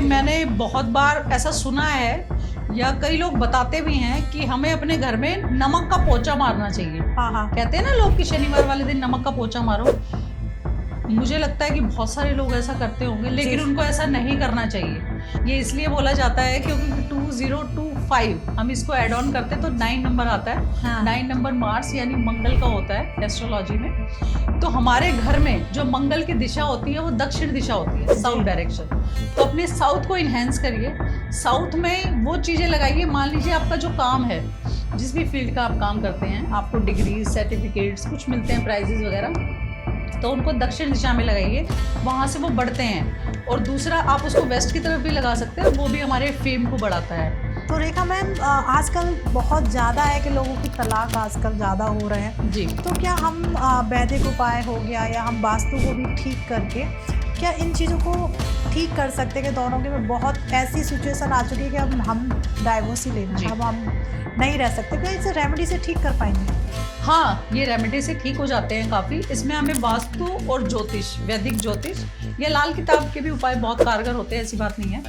मैंने बहुत बार ऐसा सुना है या कई लोग बताते भी हैं कि हमें अपने घर में नमक का पोंछा मारना चाहिए। हाँ। कहते हैं ना लोग कि शनिवार वाले दिन नमक का पोंछा मारो। मुझे लगता है कि बहुत सारे लोग ऐसा करते होंगे, लेकिन उनको ऐसा नहीं करना चाहिए। ये इसलिए बोला जाता है क्योंकि 2025 हम इसको ऐड ऑन करते हैं तो 9 नंबर आता है। हाँ। 9 नंबर मार्स यानी मंगल का होता है एस्ट्रोलॉजी में। तो हमारे घर में जो मंगल की दिशा होती है वो दक्षिण दिशा होती है, साउथ डायरेक्शन। तो अपने साउथ को इन्हेंस करिए, साउथ में वो चीज़ें लगाइए। मान लीजिए आपका जो काम है, जिस भी फील्ड का आप काम करते हैं, आपको डिग्री सर्टिफिकेट्स कुछ मिलते हैं, प्राइजेस वगैरह, तो उनको दक्षिण दिशा में लगाइए, वहाँ से वो बढ़ते हैं। और दूसरा आप उसको वेस्ट की तरफ भी लगा सकते हैं, वो भी हमारे फेम को बढ़ाता है। तो रेखा मैम, आजकल बहुत ज़्यादा है कि लोगों की तलाक आजकल ज़्यादा हो रहे हैं जी। तो क्या हम वैदिक उपाय हो गया या हम वास्तु को भी ठीक करके क्या इन चीज़ों को ठीक कर सकते हैं कि दोनों के में बहुत ऐसी सिचुएशन आ चुकी है कि अब हम डाइवोर्स ही लेना, अब हम नहीं रह सकते, क्या इसे रेमेडी से ठीक कर पाएंगे? हाँ, ये रेमेडी से ठीक हो जाते हैं काफ़ी। इसमें हमें वास्तु और ज्योतिष, वैदिक ज्योतिष या लाल किताब के भी उपाय बहुत कारगर होते हैं, ऐसी बात नहीं है।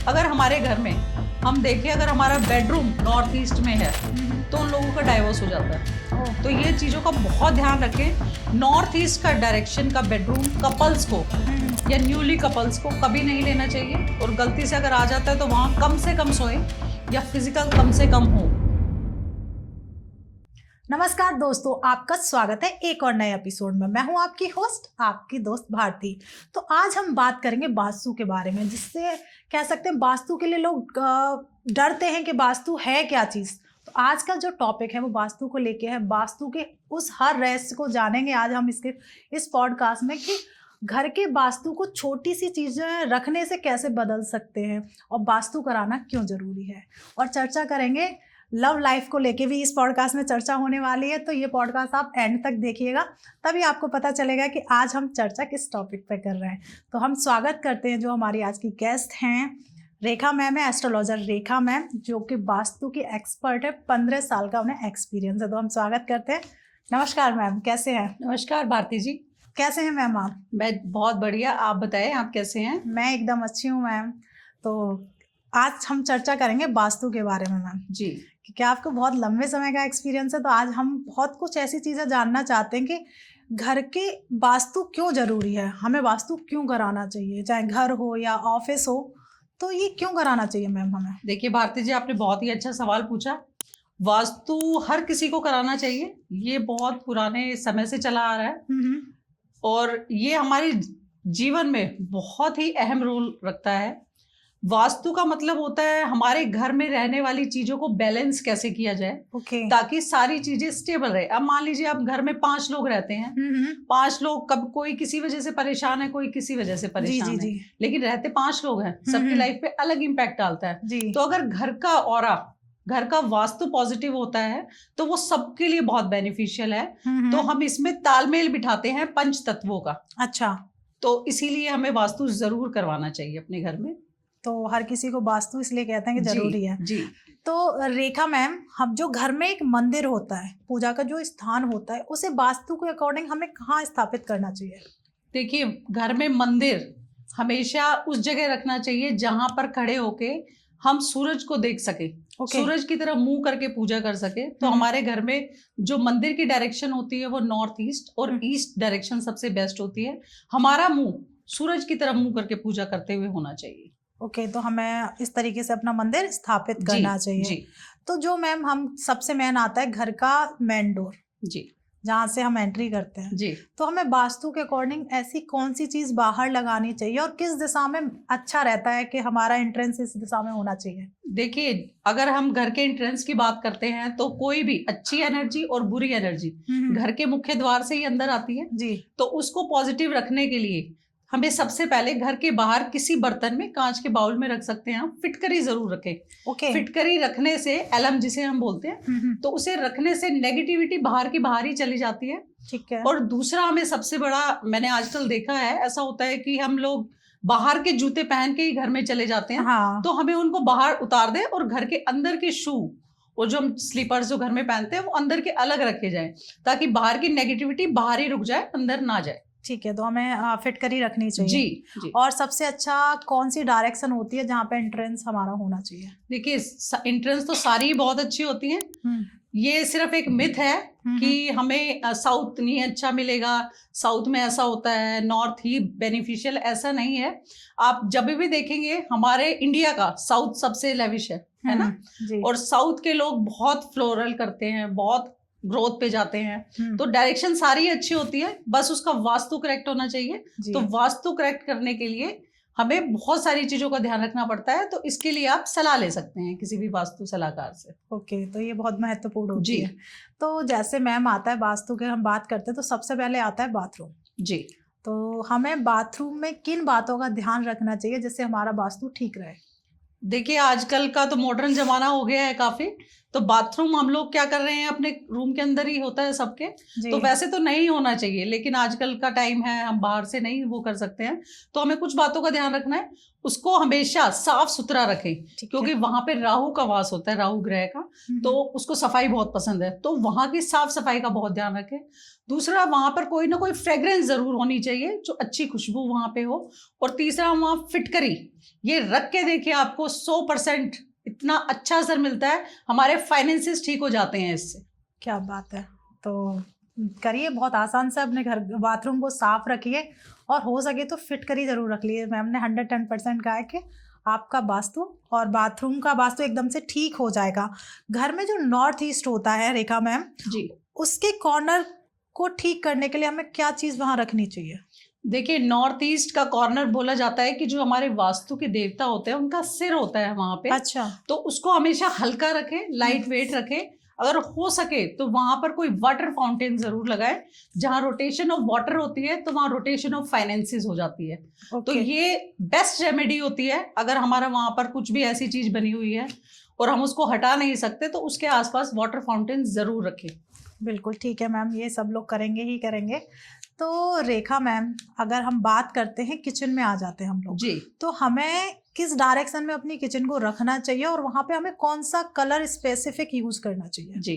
अगर हमारे घर में हम देखें, अगर हमारा बेडरूम नॉर्थ ईस्ट में है तो उन लोगों का डाइवोर्स हो जाता है। तो ये चीज़ों का बहुत ध्यान रखें। नॉर्थ ईस्ट का डायरेक्शन का बेडरूम कपल्स को या न्यूली कपल्स को कभी नहीं लेना चाहिए, और गलती से अगर आ जाता है तो वहाँ कम से कम सोए या फिजिकल कम से कम हो। नमस्कार दोस्तों, आपका स्वागत है एक और नए एपिसोड में। मैं हूं आपकी होस्ट, आपकी दोस्त भारती। तो आज हम बात करेंगे वास्तु के बारे में, जिससे कह सकते हैं वास्तु के लिए लोग डरते हैं कि वास्तु है क्या चीज़। तो आज का जो टॉपिक है वो वास्तु को लेके है। वास्तु के उस हर रहस्य को जानेंगे आज हम इस पॉडकास्ट में कि घर के वास्तु को छोटी सी चीज़ें रखने से कैसे बदल सकते हैं और वास्तु कराना क्यों ज़रूरी है। और चर्चा करेंगे लव लाइफ को लेके भी, इस पॉडकास्ट में चर्चा होने वाली है। तो ये पॉडकास्ट आप एंड तक देखिएगा, तभी आपको पता चलेगा कि आज हम चर्चा किस टॉपिक पे कर रहे हैं। तो हम स्वागत करते हैं जो हमारी आज की गेस्ट हैं, रेखा मैम है, एस्ट्रोलॉजर रेखा मैम, जो कि वास्तु की एक्सपर्ट है। 15 साल का उन्हें एक्सपीरियंस है। तो हम स्वागत करते हैं। नमस्कार मैम, कैसे हैं? नमस्कार भारती जी। कैसे हैं मैम आप? मैं बहुत बढ़िया, आप बताएं आप कैसे हैं? मैं एकदम अच्छी हूँ मैम। तो आज हम चर्चा करेंगे वास्तु के बारे में मैम जी, कि क्या आपको बहुत लंबे समय का एक्सपीरियंस है। तो आज हम बहुत कुछ ऐसी चीज़ें जानना चाहते हैं कि घर के वास्तु क्यों ज़रूरी है, हमें वास्तु क्यों कराना चाहिए, चाहे घर हो या ऑफिस हो, तो ये क्यों कराना चाहिए मैम हमें? देखिए भारती जी, आपने बहुत ही अच्छा सवाल पूछा। वास्तु हर किसी को कराना चाहिए, ये बहुत पुराने समय से चला आ रहा है और ये हमारे जीवन में बहुत ही अहम रोल रखता है। वास्तु का मतलब होता है हमारे घर में रहने वाली चीजों को बैलेंस कैसे किया जाए, ताकि सारी चीजें स्टेबल रहे। अब मान लीजिए आप घर में 5 लोग रहते हैं, 5 लोग, कब कोई किसी वजह से परेशान है, कोई किसी वजह से परेशान है, लेकिन रहते 5 लोग हैं, सबकी लाइफ पे अलग इम्पैक्ट डालता है। तो अगर घर का ऑरा, घर का वास्तु पॉजिटिव होता है तो वो सबके लिए बहुत बेनिफिशियल है। तो हम इसमें तालमेल बिठाते हैं पंच तत्वों का। अच्छा, तो इसीलिए हमें वास्तु जरूर करवाना चाहिए अपने घर में। तो हर किसी को वास्तु इसलिए कहते हैं कि जरूरी है। जी। तो रेखा मैम, हम जो घर में एक मंदिर होता है, पूजा का जो स्थान होता है, उसे वास्तु के अकॉर्डिंग हमें कहाँ स्थापित करना चाहिए? देखिए, घर में मंदिर हमेशा उस जगह रखना चाहिए जहां पर खड़े होके हम सूरज को देख सके, सूरज की तरफ मुंह करके पूजा कर सके। तो हमारे घर में जो मंदिर की डायरेक्शन होती है वो नॉर्थ ईस्ट और ईस्ट डायरेक्शन सबसे बेस्ट होती है। हमारा मुंह सूरज की तरफ मुंह करके पूजा करते हुए होना चाहिए। तो हमें इस तरीके से अपना मंदिर स्थापित करना चाहिए। जी। तो जो मैम हम सबसे मेन आता है घर का मेन डोर, जी, जहाँ से हम एंट्री करते हैं। जी। तो हमें वास्तु के अकॉर्डिंग ऐसी कौन सी चीज बाहर लगानी चाहिए और किस दिशा में अच्छा रहता है कि हमारा एंट्रेंस इस दिशा में होना चाहिए? देखिए, अगर हम घर के एंट्रेंस की बात करते हैं तो कोई भी अच्छी एनर्जी और बुरी एनर्जी घर के मुख्य द्वार से ही अंदर आती है। जी। तो उसको पॉजिटिव रखने के लिए हमें सबसे पहले घर के बाहर किसी बर्तन में, कांच के बाउल में रख सकते हैं हम, फिटकरी जरूर रखें। फिटकरी रखने से, एलम जिसे हम बोलते हैं, तो उसे रखने से नेगेटिविटी बाहर की बाहर ही चली जाती है। ठीक है। और दूसरा, हमें सबसे बड़ा, मैंने आजकल देखा है ऐसा होता है कि हम लोग बाहर के जूते पहन के ही घर में चले जाते हैं। हाँ। तो हमें उनको बाहर उतार दें और घर के अंदर के शू और जो हम स्लीपर्स जो घर में पहनते हैं वो अंदर के अलग रखे जाएं, ताकि बाहर की नेगेटिविटी बाहर ही रुक जाए, अंदर ना जाए। ठीक है, तो हमें फिट कर ही रखनी चाहिए। जी। और सबसे अच्छा कौन सी डायरेक्शन होती है जहाँ पे एंट्रेंस हमारा होना चाहिए? देखिए, एंट्रेंस तो सारी बहुत अच्छी होती हैं। ये सिर्फ एक मिथ है कि हमें साउथ नहीं अच्छा मिलेगा, साउथ में ऐसा होता है, नॉर्थ ही बेनिफिशियल, ऐसा नहीं है। आप जब भी देखेंगे हमारे इंडिया का साउथ सबसे लेविश है ना। और साउथ के लोग बहुत फ्लोरल करते हैं, बहुत ग्रोथ पे जाते हैं। तो डायरेक्शन सारी अच्छी होती है, बस उसका वास्तु करेक्ट होना चाहिए। तो वास्तु करेक्ट करने के लिए हमें बहुत सारी चीजों का ध्यान रखना पड़ता है। तो इसके लिए आप सलाह ले सकते हैं किसी भी वास्तु सलाहकार से। ओके, तो ये बहुत महत्वपूर्ण होती है। तो जैसे मैम आता है वास्तु के, हम बात करते हैं तो सबसे पहले आता है बाथरूम। जी। तो हमें बाथरूम में किन बातों का ध्यान रखना चाहिए जिससे हमारा वास्तु ठीक रहे? देखिए, आजकल का तो मॉडर्न जमाना हो गया है काफी, तो बाथरूम हम लोग क्या कर रहे हैं, अपने रूम के अंदर ही होता है सबके। तो वैसे तो नहीं होना चाहिए, लेकिन आजकल का टाइम है, हम बाहर से नहीं वो कर सकते हैं। तो हमें कुछ बातों का ध्यान रखना है, उसको हमेशा साफ सुथरा रखें, क्योंकि वहां पे राहु का वास होता है, राहु ग्रह का, तो उसको सफाई बहुत पसंद है। तो वहां की साफ सफाई का बहुत ध्यान रखें। दूसरा, वहां पर कोई ना कोई फ्रेग्रेंस जरूर होनी चाहिए, जो अच्छी खुशबू वहां पे हो। और तीसरा, वहां फिटकरी ये रख के देखिए, आपको 100% इतना अच्छा असर मिलता है, हमारे फाइनेंसेस ठीक हो जाते हैं इससे। क्या बात है। तो करिए, बहुत आसान से अपने घर बाथरूम को साफ रखिए, और हो सके तो फिट करी जरूर रख लिए। मैम ने 110% कहा है कि आपका वास्तु और बाथरूम का वास्तु एकदम से ठीक हो जाएगा। घर में जो नॉर्थ ईस्ट होता है रेखा मैम जी, उसके कॉर्नर को ठीक करने के लिए हमें क्या चीज वहां रखनी चाहिए? देखिए, नॉर्थ ईस्ट का कॉर्नर बोला जाता है कि जो हमारे वास्तु के देवता होते हैं उनका सिर होता है वहां पे। अच्छा। तो उसको हमेशा हल्का रखें, लाइट वेट रखें। अगर हो सके तो वहां पर कोई वाटर फाउंटेन जरूर लगाए। जहां रोटेशन ऑफ वाटर होती है तो वहां रोटेशन ऑफ फाइनेंसेस हो जाती है। तो ये बेस्ट रेमेडी होती है। अगर हमारा वहां पर कुछ भी ऐसी चीज बनी हुई है और हम उसको हटा नहीं सकते, तो उसके आसपास वाटर फाउंटेन जरूर रखें। बिल्कुल ठीक है मैम, ये सब लोग करेंगे ही करेंगे। तो रेखा मैम, अगर हम बात करते हैं किचन में आ जाते हैं हम लोग जी, तो हमें किस डायरेक्शन में अपनी किचन को रखना चाहिए और वहां पे हमें कौन सा कलर स्पेसिफिक यूज करना चाहिए? जी,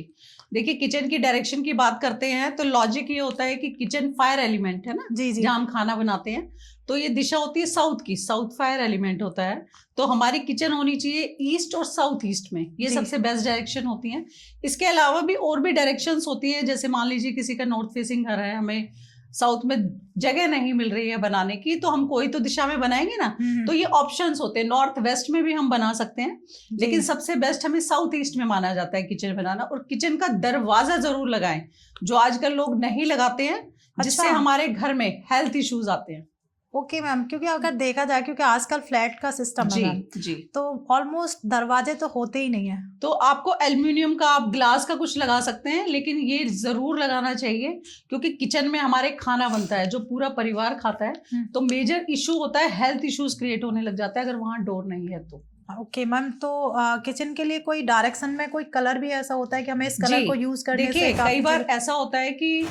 देखिए, किचन की डायरेक्शन की बात करते हैं तो लॉजिक ये होता है कि किचन फायर एलिमेंट है ना, जहां हम खाना बनाते हैं। तो ये दिशा होती है साउथ की, साउथ फायर एलिमेंट होता है। तो हमारी किचन होनी चाहिए ईस्ट और साउथ ईस्ट में, ये सबसे बेस्ट डायरेक्शन होती है। इसके अलावा भी और भी डायरेक्शंस होती है, जैसे मान लीजिए किसी का नॉर्थ फेसिंग घर है, हमें साउथ में जगह नहीं मिल रही है बनाने की, तो हम कोई तो दिशा में बनाएंगे ना। तो ये ऑप्शंस होते हैं, नॉर्थ वेस्ट में भी हम बना सकते हैं, लेकिन सबसे बेस्ट हमें साउथ ईस्ट में माना जाता है किचन बनाना। और किचन का दरवाजा जरूर लगाएं, जो आजकल लोग नहीं लगाते हैं, जिससे हमारे घर में हेल्थ इश्यूज आते हैं। ओके मैम, क्योंकि अगर देखा जाए, क्योंकि आजकल फ्लैट का सिस्टम है मैम, जी, तो ऑलमोस्ट दरवाजे तो होते ही नहीं है। तो आपको एल्युमिनियम का, आप ग्लास का कुछ लगा सकते हैं, लेकिन ये जरूर लगाना चाहिए, क्योंकि किचन में हमारे खाना बनता है, जो पूरा परिवार खाता है। तो मेजर इशू होता है, हेल्थ इश्यूज क्रिएट होने लग जाता है अगर वहां डोर नहीं है तो। ओके मैम, तो किचन के लिए कोई डायरेक्शन में कोई कलर भी ऐसा होता है कि हमें इस कलर को यूज करने से? देखिए, कई बार ऐसा होता है कि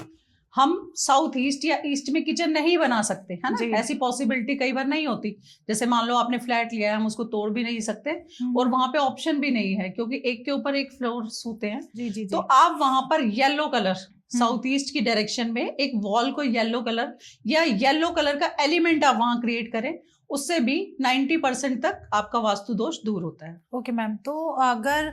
हम साउथ ईस्ट या ईस्ट में किचन नहीं बना सकते, है ना, ऐसी पॉसिबिलिटी कई बार नहीं होती। जैसे मान लो आपने फ्लैट लिया है, हम उसको तोड़ भी नहीं सकते, और वहां पे ऑप्शन भी नहीं है, क्योंकि एक के ऊपर एक फ्लोर्स होते हैं। तो आप वहां पर येलो कलर, साउथ ईस्ट की डायरेक्शन में एक वॉल को येलो कलर या येलो कलर का एलिमेंट आप वहां क्रिएट करें, उससे भी 90% तक आपका वास्तु दोष दूर होता है। ओके मैम, तो अगर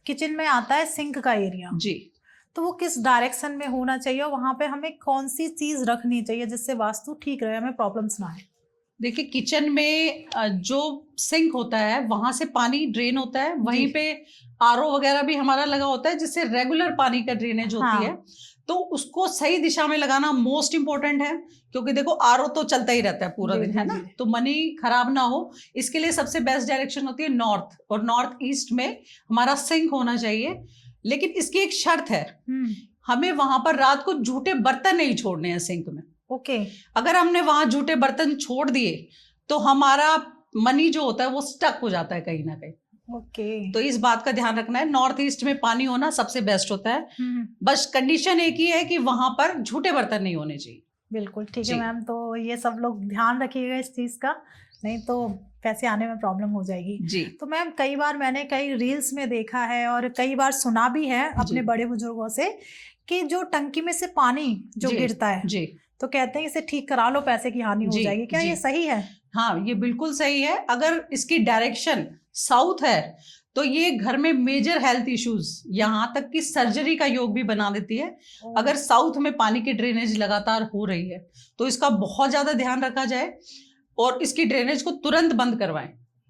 किचन में आता है सिंक का एरिया, जी, तो वो किस डायरेक्शन में होना चाहिए और वहां पे हमें कौन सी चीज रखनी चाहिए जिससे वास्तु ठीक रहे, हमें प्रॉब्लम्स ना आए? देखिए, किचन में जो सिंक होता है वहां से पानी ड्रेन होता है, वहीं पे आरओ वगैरह भी हमारा लगा होता है, जिससे रेगुलर पानी का ड्रेनेज होती है। तो उसको सही दिशा में लगाना मोस्ट इंपॉर्टेंट है, क्योंकि देखो आरओ तो चलता ही रहता है पूरा दिन, है ना, तो मनी खराब ना हो, इसके लिए सबसे बेस्ट डायरेक्शन होती है नॉर्थ, और नॉर्थ ईस्ट में हमारा सिंक होना चाहिए। लेकिन इसकी एक शर्त है, हमें वहां पर रात को जूठे बर्तन नहीं छोड़ने हैं सिंक में। ओके। अगर हमने वहां जूठे बर्तन छोड़ दिए तो हमारा मनी जो होता है वो स्टक हो जाता है कहीं ना कहीं। ओके। तो इस बात का ध्यान रखना है, नॉर्थ ईस्ट में पानी होना सबसे बेस्ट होता है। बस कंडीशन एक ही है कि वहां पर झूठे बर्तन नहीं होने चाहिए। बिल्कुल ठीक है मैम, तो ये सब लोग ध्यान रखिएगा इस चीज का, नहीं तो पैसे आने में प्रॉब्लम हो जाएगी। जी। तो मैम, कई बार मैंने कई रील्स में देखा है और कई बार सुना भी है अपने बड़े बुजुर्गों से कि जो टंकी में से पानी जो गिरता है, जी, तो कहते हैं इसे ठीक करा लो, पैसे की हानि हो जाएगी, क्या ये सही है? हाँ, ये बिल्कुल सही है। अगर इसकी डायरेक्शन साउथ है तो ये घर में मेजर हेल्थ इश्यूज, यहाँ तक कि सर्जरी का योग भी बना देती है। अगर साउथ में पानी की ड्रेनेज लगातार हो रही है तो इसका बहुत ज्यादा ध्यान रखा जाए और इसकी ड्रेनेज को तुरंत बंद करवाएं।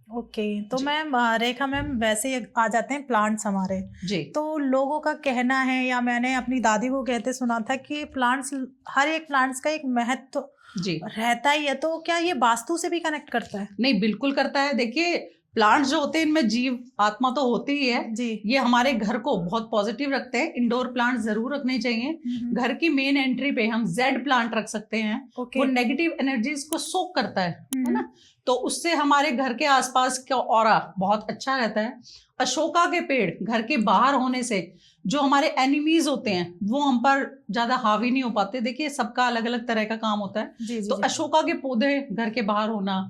ओके, तो मैम रेखा मैम वैसे ही आ जाते हैं प्लांट्स हमारे जी। तो लोगों का कहना है, या मैंने अपनी दादी को कहते सुना था कि प्लांट्स, हर एक प्लांट्स का एक महत्व जी रहता ही है, तो क्या ये वास्तु से भी कनेक्ट करता है? नहीं, बिल्कुल करता है। देखिए, प्लांट्स जो होते हैं इनमें जीव आत्मा तो होती ही है जी। ये हमारे घर को बहुत पॉजिटिव रखते हैं। इंडोर प्लांट्स जरूर रखने चाहिए। घर की मेन एंट्री पे हम जेड प्लांट रख सकते हैं। वो नेगेटिव एनर्जीज को सोक करता है ना, तो उससे हमारे घर के आसपास का ऑरा बहुत अच्छा रहता है। अशोका के पेड़ घर के बाहर होने से जो हमारे एनिमीज होते हैं वो हम पर ज्यादा हावी नहीं हो पाते। देखिए, सबका अलग अलग तरह का काम होता है। जी, तो अशोका के पौधे घर के बाहर होना,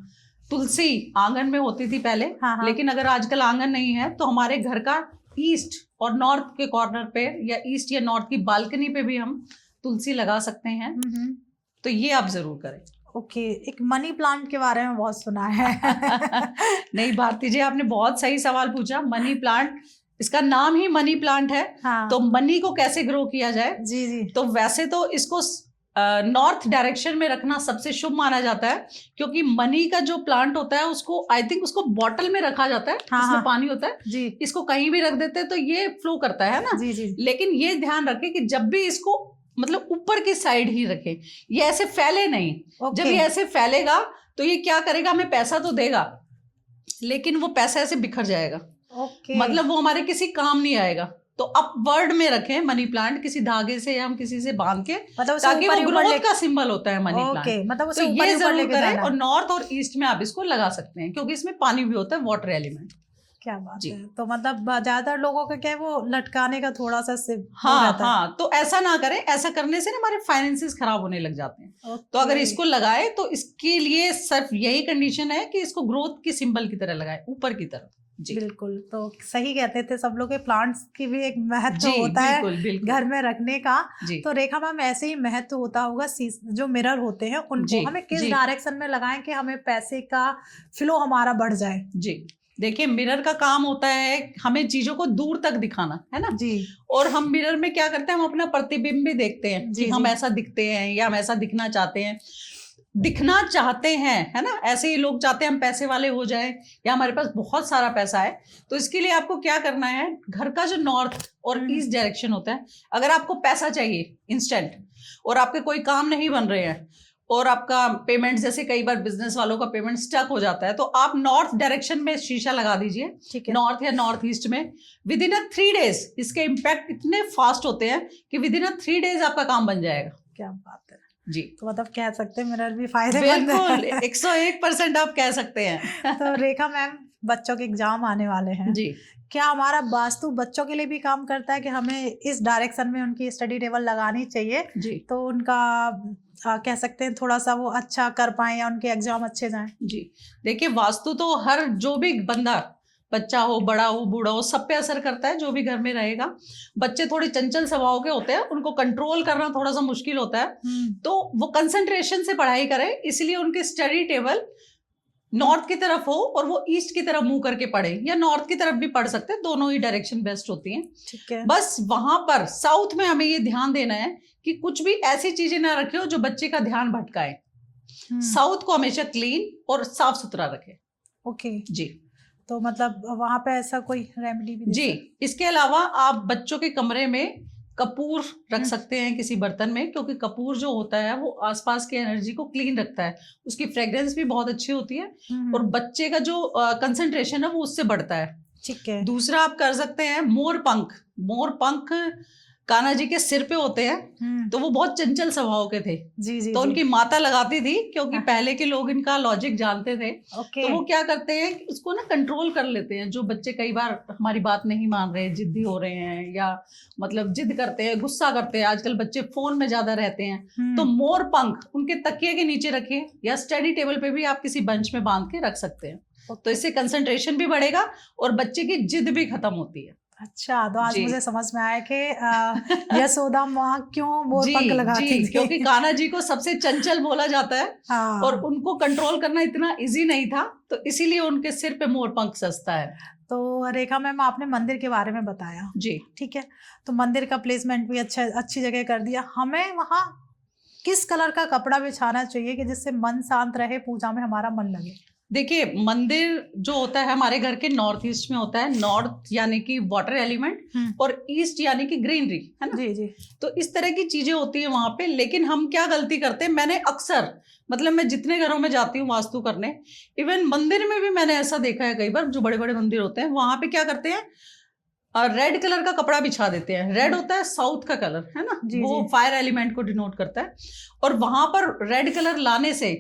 तुलसी आंगन में होती थी पहले, लेकिन अगर आजकल आंगन नहीं है तो हमारे घर का ईस्ट और नॉर्थ के कॉर्नर पे या ईस्ट या नॉर्थ की बालकनी पे भी हम तुलसी लगा सकते हैं। तो ये आप जरूर करें। ओके, एक मनी प्लांट के बारे में बहुत सुना है। नहीं भारती जी, आपने बहुत सही सवाल पूछा। मनी प्लांट, इसका नाम ही मनी प्लांट है। तो मनी को कैसे ग्रो किया जाए? जी जी। तो वैसे तो इसको नॉर्थ डायरेक्शन में रखना सबसे शुभ माना जाता है, क्योंकि मनी का जो प्लांट होता है उसको आई थिंक उसको बॉटल में रखा जाता है। इसमें पानी होता है जी। इसको कहीं भी रख देते हैं तो ये फ्लो करता है ना जी जी। लेकिन ये ध्यान रखें कि जब भी इसको मतलब ऊपर की साइड ही रखें, ये ऐसे फैले नहीं। जब ये ऐसे फैलेगा तो ये क्या करेगा, हमें पैसा तो देगा लेकिन वो पैसा ऐसे बिखर जाएगा। मतलब वो हमारे किसी काम नहीं आएगा। तो अपवर्ड में रखें मनी प्लांट, किसी धागे से या हम किसी से बांध के, ताकि वो ग्रोथ का सिंबल होता है मनी प्लांट। मतलब तो ये जरूर करें। और नॉर्थ और ईस्ट में आप इसको लगा सकते हैं क्योंकि इसमें पानी भी होता है, वाटर एलिमेंट। क्या बात है। तो मतलब ज्यादातर लोगों का क्या है, वो लटकाने का थोड़ा सा हाँ, तो ऐसा ना करें। ऐसा करने से ना हमारे फाइनेंसेस खराब होने लग जाते हैं। तो अगर इसको लगाए तो इसके लिए सिर्फ यही कंडीशन है कि इसको ग्रोथ की सिंबल की तरह लगाए, ऊपर की तरफ। जी बिल्कुल, तो सही कहते थे सब लोग, प्लांट्स की भी एक महत्व होता है घर में रखने का। तो रेखा मैम, ऐसे ही महत्व होता होगा जो मिरर होते हैं उनको हमें किस डायरेक्शन में लगाएं कि हमें पैसे का फ्लो हमारा बढ़ जाए? जी देखिए, मिरर का काम होता है हमें चीजों को दूर तक दिखाना, है ना जी। और हम मिरर में क्या करते हैं, हम अपना प्रतिबिंब भी देखते हैं कि हम ऐसा दिखते हैं या हम ऐसा दिखना चाहते हैं, है ना। ऐसे ही लोग चाहते हैं हम पैसे वाले हो जाएं या हमारे पास बहुत सारा पैसा है। तो इसके लिए आपको क्या करना है, घर का जो नॉर्थ और ईस्ट डायरेक्शन होता है, अगर आपको पैसा चाहिए इंस्टेंट और आपके कोई काम नहीं बन रहे हैं और आपका पेमेंट, जैसे कई बार बिजनेस वालों का पेमेंट स्टक हो जाता है, तो आप नॉर्थ डायरेक्शन में शीशा लगा दीजिए, नॉर्थ या नॉर्थ ईस्ट में। विद इन 3 डेज इसके इम्पैक्ट इतने फास्ट होते हैं कि विद इन 3 डेज आपका काम बन जाएगा। क्या बात है जी। तो मतलब कह सकते हैं मिरर भी फायदेमंद है। बिल्कुल 101% आप कह सकते हैं। तो रेखा मैम, बच्चों के एग्जाम आने वाले हैं जी, क्या हमारा वास्तु बच्चों के लिए भी काम करता है कि हमें इस डायरेक्शन में उनकी स्टडी टेबल लगानी चाहिए जी, तो उनका कह सकते हैं थोड़ा सा वो अच्छा कर पाए या उनके एग्जाम अच्छे जाएं? जी देखिए, वास्तु तो हर जो भी बंदा, बच्चा हो, बड़ा हो, बूढ़ा हो, सब पे असर करता है जो भी घर में रहेगा। बच्चे थोड़े चंचल स्वभाव के होते हैं, उनको कंट्रोल करना थोड़ा सा मुश्किल होता है, तो वो कंसंट्रेशन से पढ़ाई करें। इसलिए उनके स्टडी टेबल नॉर्थ की तरफ हो और वो ईस्ट की तरफ मुंह करके पढ़े, या नॉर्थ की तरफ भी पढ़ सकते हैं, दोनों ही डायरेक्शन बेस्ट होती हैं। ठीक है। बस वहां पर साउथ में हमें ये ध्यान देना है कि कुछ भी ऐसी चीजें ना रखे हो जो बच्चे का ध्यान भटकाए। साउथ को हमेशा क्लीन और साफ सुथरा रखे। ओके जी। तो मतलब वहां पे ऐसा कोई रेमेडी भी जी। इसके अलावा आप बच्चों के कमरे में कपूर रख सकते हैं किसी बर्तन में, क्योंकि कपूर जो होता है वो आसपास की एनर्जी को क्लीन रखता है, उसकी फ्रेग्रेंस भी बहुत अच्छी होती है और बच्चे का जो कंसंट्रेशन है वो उससे बढ़ता है। ठीक है। दूसरा आप कर सकते हैं मोर पंख कान्हा जी के सिर पे होते हैं, तो वो बहुत चंचल स्वभाव के थे जी, तो उनकी माता लगाती थी, क्योंकि पहले के लोग इनका लॉजिक जानते थे। तो वो क्या करते हैं, उसको ना कंट्रोल कर लेते हैं। जो बच्चे कई बार हमारी बात नहीं मान रहे, जिद्दी हो रहे हैं या मतलब जिद करते हैं, गुस्सा करते हैं, आजकल बच्चे फोन में ज्यादा रहते हैं, तो मोर पंख उनके तकिए के नीचे रखें या स्टडी टेबल पे भी आप किसी बंच में बांध के रख सकते हैं। तो इससे कंसंट्रेशन भी बढ़ेगा और बच्चे की जिद भी खत्म होती है। अच्छा, तो आज जी। मुझे समझ में आया कि यशोदा माँ क्यों मोर जी पंख लगाती जी, थी। क्योंकि कान्हा जी को सबसे चंचल बोला जाता है और हाँ, उनको कंट्रोल करना इतना इजी नहीं था, तो इसीलिए उनके सिर पे मोर पंख सजता है। तो रेखा मैम आपने मंदिर के बारे में बताया, जी। ठीक है, तो मंदिर का प्लेसमेंट भी अच्छी जगह कर दिया। हमें वहाँ किस कलर का कपड़ा बिछाना चाहिए कि जिससे मन शांत रहे, पूजा में हमारा मन लगे? देखिए, मंदिर जो होता है हमारे घर के नॉर्थ ईस्ट में होता है। नॉर्थ यानी कि वाटर एलिमेंट और ईस्ट यानी कि ग्रीनरी, है ना। जी जी। तो इस तरह की चीजें होती है वहां पे। लेकिन हम क्या गलती करते हैं, मैंने अक्सर, मतलब मैं जितने घरों में जाती हूँ वास्तु करने, इवन मंदिर में भी मैंने ऐसा देखा है कई बार, जो बड़े बड़े मंदिर होते हैं वहां पे क्या करते हैं, रेड कलर का कपड़ा बिछा देते हैं। रेड होता है साउथ का कलर, है ना, जी, वो जी। फायर एलिमेंट को डिनोट करता है। और वहां पर रेड कलर लाने से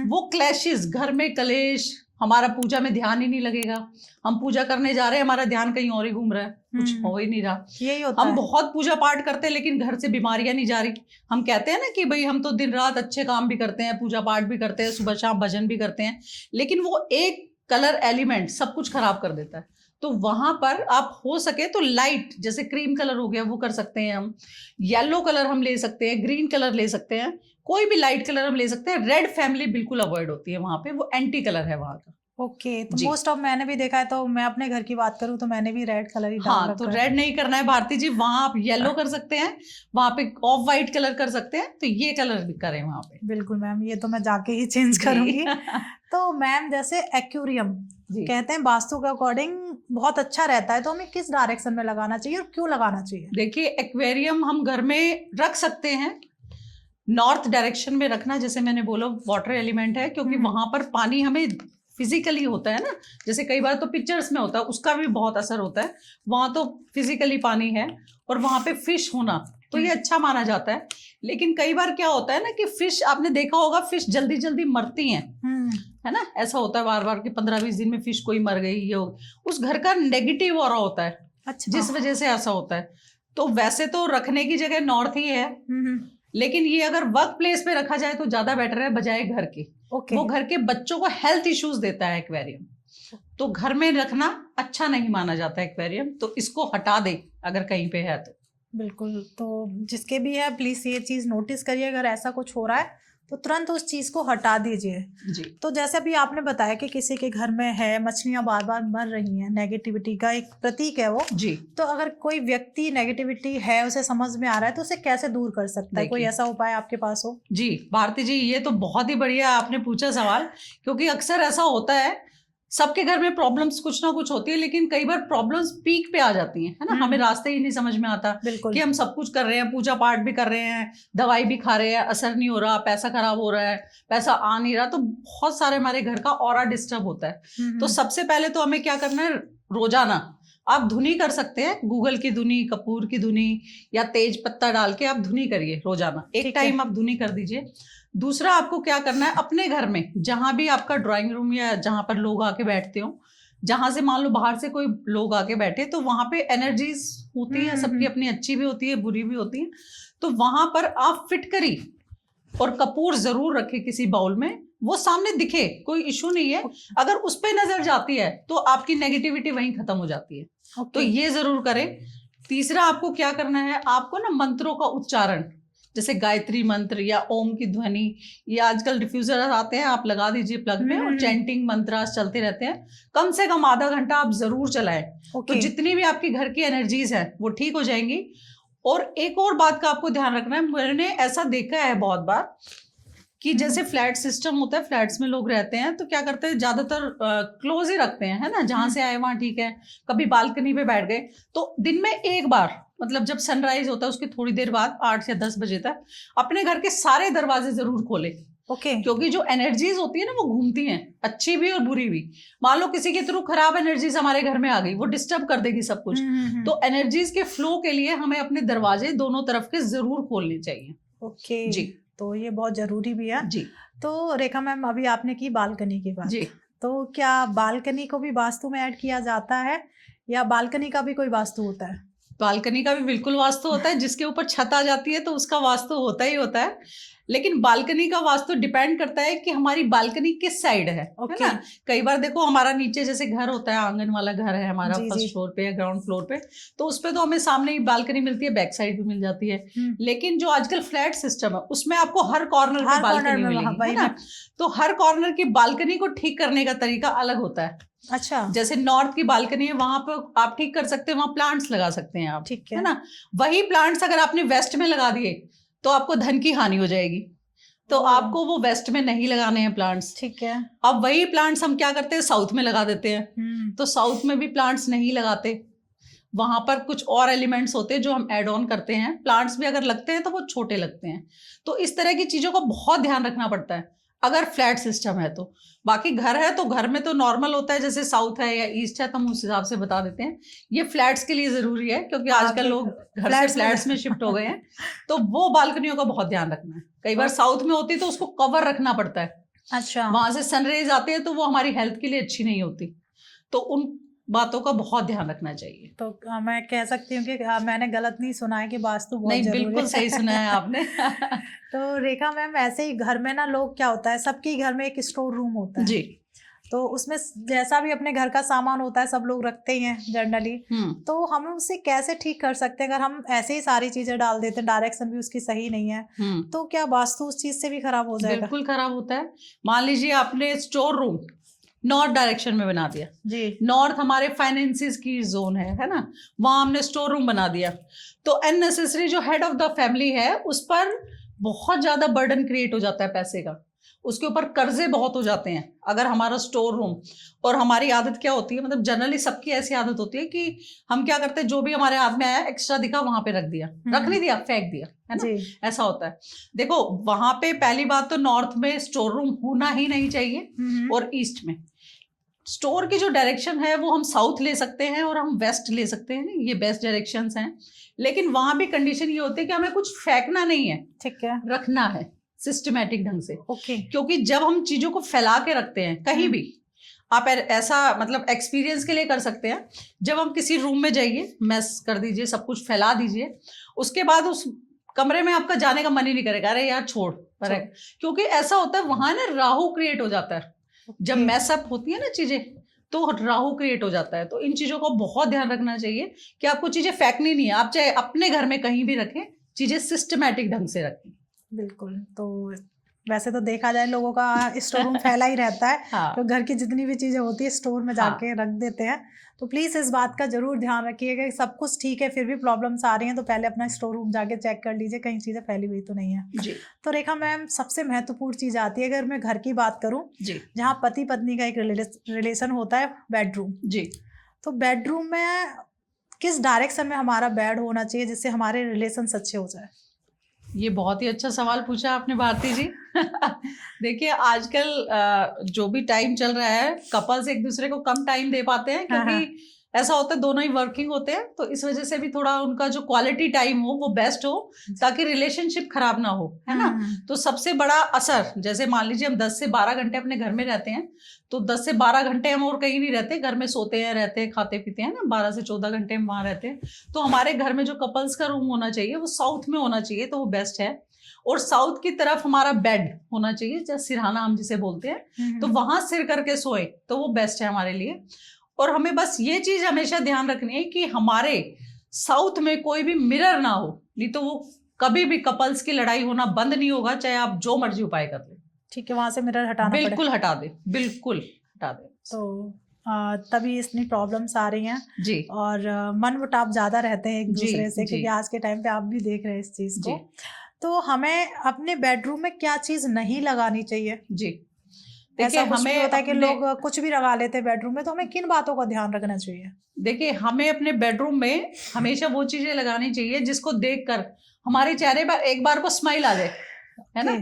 वो क्लैशेस, घर में कलेश, हमारा पूजा में ध्यान ही नहीं लगेगा। हम पूजा करने जा रहे हैं, हमारा ध्यान कहीं और ही घूम रहा है, कुछ हो ही नहीं रहा। यही होता हम है। बहुत पूजा पाठ करते हैं लेकिन घर से बीमारियां नहीं जा रही। हम कहते हैं ना कि भाई हम तो दिन रात अच्छे काम भी करते हैं, पूजा पाठ भी करते हैं, सुबह शाम भजन भी करते हैं, लेकिन वो एक कलर एलिमेंट सब कुछ खराब कर देता है। तो वहां पर आप हो सके तो लाइट, जैसे क्रीम कलर हो गया वो कर सकते हैं हम, येलो कलर हम ले सकते हैं, ग्रीन कलर ले सकते हैं, कोई भी लाइट कलर हम ले सकते हैं। रेड फैमिली बिल्कुल अवॉइड होती है वहां पे, वो एंटी कलर है वहां का। ओके, तो जी। मोस्ट ऑफ मैंने भी देखा है, तो मैं अपने घर की बात करूं तो मैंने भी रेड कलर ही डाल हाँ, तो रखा है। रेड नहीं करना है भारती जी, वहां आप येलो कर सकते हैं, वहां पे ऑफ वाइट कलर कर सकते हैं, तो ये कलर भी करें वहां पे। बिल्कुल मैम, ये तो मैं जाके ही चेंज जी। करूंगी। तो मैम जैसे एक्वेरियम जी। कहते हैं वास्तु के अकॉर्डिंग बहुत अच्छा रहता है, तो हमें किस डायरेक्शन में लगाना चाहिए और क्यों लगाना चाहिए? देखिए, एक्वेरियम हम घर में रख सकते हैं, नॉर्थ डायरेक्शन में रखना, जैसे मैंने बोला वाटर एलिमेंट है, क्योंकि वहां पर पानी हमें फिजिकली होता है ना, जैसे कई बार तो पिक्चर्स में होता है, उसका भी बहुत असर होता है। वहां तो फिजिकली पानी है और वहां पे फिश होना, तो ये अच्छा माना जाता है। लेकिन कई बार क्या होता है ना कि फिश, आपने देखा होगा, फिश जल्दी जल्दी मरती हैं, है ना, ऐसा होता है बार बार कि 15-20 दिन में फिश कोई मर गई, ये उस घर का नेगेटिव ऑरा होता है, अच्छा। जिस वजह से ऐसा होता है। तो वैसे तो रखने की जगह नॉर्थ ही है, लेकिन ये अगर वर्क प्लेस पे रखा जाए तो ज्यादा बेटर है बजाय घर के। वो घर के बच्चों को हेल्थ इश्यूज देता है एक्वेरियम, तो घर में रखना अच्छा नहीं माना जाता है एक्वेरियम, तो इसको हटा दे अगर कहीं पे है तो। बिल्कुल, तो जिसके भी है प्लीज ये चीज नोटिस करिए, अगर ऐसा कुछ हो रहा है तो तुरंत उस चीज को हटा दीजिए। जी। तो जैसे अभी आपने बताया कि किसी के घर में है, मछलियां बार बार मर रही हैं, नेगेटिविटी का एक प्रतीक है वो जी। तो अगर कोई व्यक्ति नेगेटिविटी है, उसे समझ में आ रहा है, तो उसे कैसे दूर कर सकता है? कोई ऐसा उपाय आपके पास हो? जी भारती जी, ये तो बहुत ही बढ़िया आपने पूछा सवाल, क्योंकि अक्सर ऐसा होता है, सबके घर में प्रॉब्लम्स कुछ ना कुछ होती है, लेकिन कई बार प्रॉब्लम्स पीक पे आ जाती हैं, है ना, हमें रास्ते ही नहीं समझ में आता कि हम सब कुछ कर रहे हैं, पूजा पाठ भी कर रहे हैं, दवाई भी खा रहे हैं, असर नहीं हो रहा, पैसा खराब हो रहा है, पैसा आ नहीं रहा, तो बहुत सारे हमारे घर का ऑरा डिस्टर्ब होता है। तो सबसे पहले तो हमें क्या करना है, रोजाना आप धुनी कर सकते हैं, गूगल की धुनी, कपूर की धुनी या तेज पत्ता डाल के आप धुनी करिए रोजाना, एक टाइम आप धुनी कर दीजिए। दूसरा आपको क्या करना है, अपने घर में जहां भी आपका ड्राइंग रूम या जहां पर लोग आके बैठते हो, जहां से मान लो बाहर से कोई लोग आके बैठे, तो वहां पे एनर्जीज होती है सबकी, अपनी अच्छी भी होती है, बुरी भी होती है, तो वहां पर आप फिटकरी और कपूर जरूर रखे किसी बाउल में, वो सामने दिखे, कोई इशू नहीं है। अगर उस पे नजर जाती है तो आपकी नेगेटिविटी वहीं खत्म हो जाती है। तो ये जरूर करें। तीसरा आपको क्या करना है, आपको ना मंत्रों का उच्चारण, जैसे गायत्री मंत्र या ओम की ध्वनि, ये आजकल डिफ्यूजर आते हैं, आप लगा दीजिए प्लग में, और चैंटिंग मंत्र चलते रहते हैं, कम से कम आधा घंटा आप जरूर चलाएं। तो जितनी भी आपकी घर की एनर्जीज है वो ठीक हो जाएंगी। और एक और बात का आपको ध्यान रखना है, मैंने ऐसा देखा है बहुत बार कि जैसे फ्लैट सिस्टम होता है, फ्लैट्स में लोग रहते हैं, तो क्या करते हैं, ज्यादातर क्लोज ही रखते हैं, है ना, जहां से आए वहां ठीक है, कभी बालकनी पे बैठ गए, तो दिन में एक बार, मतलब जब सनराइज होता है उसकी थोड़ी देर बाद 8 या 10 बजे तक अपने घर के सारे दरवाजे जरूर खोले। क्योंकि जो एनर्जीज होती है ना वो घूमती हैं, अच्छी भी और बुरी भी। मान लो किसी के थ्रू खराब एनर्जीज हमारे घर में आ गई, वो डिस्टर्ब कर देगी सब कुछ। तो एनर्जीज के फ्लो के लिए हमें अपने दरवाजे दोनों तरफ के जरूर खोलने चाहिए। जी, तो ये बहुत जरूरी भी है। जी। तो रेखा मैम, अभी आपने की बालकनी की बात, जी। तो क्या बालकनी को भी वास्तु में ऐड किया जाता है या बालकनी का भी कोई वास्तु होता है? बालकनी का भी बिल्कुल वास्तु होता है, जिसके ऊपर छत आ जाती है तो उसका वास्तु होता ही होता है। लेकिन बालकनी का वास्तु डिपेंड करता है कि हमारी बालकनी किस साइड है ना। कई बार देखो हमारा नीचे जैसे घर होता है, आंगन वाला घर है हमारा, फर्स्ट फ्लोर पे या ग्राउंड फ्लोर पे, तो उस पे तो हमें सामने ही बालकनी मिलती है, बैक साइड भी मिल जाती है। लेकिन जो आजकल फ्लैट सिस्टम है उसमें आपको हर कॉर्नर पे बालकनी मिलेगी, है ना। तो हर कॉर्नर की बालकनी को ठीक करने का तरीका अलग होता है। अच्छा, जैसे नॉर्थ की बालकनी है, वहां पर आप ठीक कर सकते हैं, वहां प्लांट्स लगा सकते हैं आप, ठीक है ना। वही प्लांट्स अगर आपने वेस्ट में लगा दिए तो आपको धन की हानि हो जाएगी, तो आपको वो वेस्ट में नहीं लगाने हैं प्लांट्स। ठीक है। अब वही प्लांट्स हम क्या करते हैं, साउथ में लगा देते हैं। तो साउथ में भी प्लांट्स नहीं लगाते, वहां पर कुछ और एलिमेंट्स होते हैं जो हम ऐड ऑन करते हैं। प्लांट्स भी अगर लगते हैं तो वो छोटे लगते हैं। तो इस तरह की चीजों का बहुत ध्यान रखना पड़ता है अगर फ्लैट सिस्टम है तो। बाकी घर है तो घर में तो नॉर्मल होता है, जैसे साउथ है या ईस्ट है तो हम उस हिसाब से बता देते हैं। ये फ्लैट्स के लिए जरूरी है क्योंकि आजकल लोग घर से फ्लैट्स में शिफ्ट हो गए हैं, तो वो बालकनियों का बहुत ध्यान रखना है। कई बार साउथ में होती है तो उसको कवर रखना पड़ता है। अच्छा, वहां से सनरेज आते हैं तो वो हमारी हेल्थ के लिए अच्छी नहीं होती, तो उन बातों का बहुत ध्यान रखना चाहिए। तो मैं कह सकती हूँ कि मैंने गलत नहीं सुना है कि वास्तु बहुत नहीं, जरूरी बिल्कुल सही सुना है आपने। तो रेखा मैम, ऐसे ही घर में ना लोग, क्या होता है, सबके घर में एक स्टोर रूम होता है जी, तो उसमें जैसा भी अपने घर का सामान होता है सब लोग रखते ही हैं जनरली। तो हम उसे कैसे ठीक कर सकते हैं? अगर हम ऐसे ही सारी चीजें डाल देते हैं, डायरेक्शन भी उसकी सही नहीं है, तो क्या वास्तु उस चीज से भी खराब हो जाएगा? बिल्कुल खराब होता है। मान लीजिए आपने स्टोर रूम नॉर्थ डायरेक्शन में बना दिया जी, नॉर्थ हमारे फाइनेंसिस की जोन है ना, वहां हमने स्टोर रूम बना दिया, तो अननेसेसरी जो हेड ऑफ द फैमिली है उस पर बहुत ज्यादा बर्डन क्रिएट हो जाता है पैसे का, उसके ऊपर कर्जे बहुत हो जाते हैं अगर हमारा स्टोर रूम। और हमारी आदत क्या होती है, मतलब जनरली सबकी ऐसी आदत होती है कि हम क्या करते हैं, जो भी हमारे हाथ में आया एक्स्ट्रा दिखा वहां पे रख दिया, रख नहीं दिया, फेंक दिया, है ना। ऐसा होता है। देखो वहां पे पहली बात तो नॉर्थ में स्टोर रूम होना ही नहीं चाहिए, और ईस्ट में स्टोर की जो डायरेक्शन है वो हम साउथ ले सकते हैं और हम वेस्ट ले सकते हैं, ये बेस्ट डायरेक्शंस हैं। लेकिन वहां भी कंडीशन ये होती है कि हमें कुछ फेंकना नहीं है, ठीक है, रखना है सिस्टमैटिक ढंग से। ओके। क्योंकि जब हम चीजों को फैला के रखते हैं कहीं भी, आप ऐसा मतलब एक्सपीरियंस के लिए कर सकते हैं, जब हम किसी रूम में जाइए, मैस कर दीजिए, सब कुछ फैला दीजिए, उसके बाद उस कमरे में आपका जाने का मन ही नहीं करेगा, अरे यार छोड़। क्योंकि ऐसा होता है वहां ना राहु क्रिएट हो जाता है, जब मैसअप होती है ना चीजें तो राहु क्रिएट हो जाता है। तो इन चीजों का बहुत ध्यान रखना चाहिए कि आपको चीजें फेंकनी नहीं है, आप चाहे अपने घर में कहीं भी रखें, चीजें सिस्टमैटिक ढंग से रखें। बिल्कुल। तो वैसे तो देखा जाए लोगों का स्टोर रूम फैला ही रहता है। हाँ। तो घर की जितनी भी चीजें होती है स्टोर में जाके रख देते हैं। तो प्लीज इस बात का जरूर ध्यान रखिएगा कि सब कुछ ठीक है फिर भी प्रॉब्लम्स आ रही हैं तो पहले अपना स्टोर रूम जाके चेक कर लीजिए कहीं चीजें फैली हुई तो नहीं है जी। तो रेखा मैम, सबसे महत्वपूर्ण चीज आती है, अगर मैं घर की बात करूं, जी, जहाँ पति पत्नी का एक रिलेशन होता है, बेडरूम। जी, तो बेडरूम में किस डायरेक्शन में हमारा बेड होना चाहिए जिससे हमारे रिलेशन अच्छे हो जाए? ये बहुत ही अच्छा सवाल पूछा आपने भारती जी। देखिए आजकल जो भी टाइम चल रहा है, कपल्स एक दूसरे को कम टाइम दे पाते हैं क्योंकि ऐसा होता है दोनों ही वर्किंग होते हैं, तो इस वजह से भी थोड़ा उनका जो क्वालिटी टाइम हो वो बेस्ट हो ताकि रिलेशनशिप खराब ना हो, है ना। तो सबसे बड़ा असर, जैसे मान लीजिए हम 10 से 12 घंटे अपने घर में रहते हैं, तो 10 से 12 घंटे हम और कहीं नहीं रहते, घर में सोते हैं, रहते हैं, खाते पीते हैं ना, 12 से 14 घंटे हम वहां रहते हैं। तो हमारे घर में जो कपल्स का रूम होना चाहिए वो साउथ में होना चाहिए, तो वो बेस्ट है। और साउथ की तरफ हमारा बेड होना चाहिए, जैसे सिरहाना हम जिसे बोलते हैं, तो वहां सिर करके सोए तो वो बेस्ट है हमारे लिए। और हमें बस ये चीज हमेशा ध्यान रखनी है कि हमारे साउथ में कोई भी मिरर ना हो, नहीं तो वो कभी भी कपल्स की लड़ाई होना बंद नहीं होगा, चाहे आप जो मर्जी उपाय कर ले। ठीक है, वहां से मिरर हटाना बिल्कुल हटा दे, बिल्कुल हटा दे। तो तभी इतनी प्रॉब्लम्स आ रही हैं जी। और मनमुटाव ज्यादा रहते हैं एक दूसरे से, जी। क्योंकि आज के टाइम पे आप भी देख रहे हैं इस चीज को। तो हमें अपने बेडरूम में क्या चीज नहीं लगानी चाहिए? जी, देखिए हमें होता है कि लोग कुछ भी लगा लेते हैं बेडरूम में, तो हमें किन बातों का ध्यान रखना चाहिए? देखिए हमें अपने बेडरूम में हमेशा वो चीजें लगानी चाहिए जिसको देखकर हमारे चेहरे पर एक बार को स्माइल आ जाए, है ना।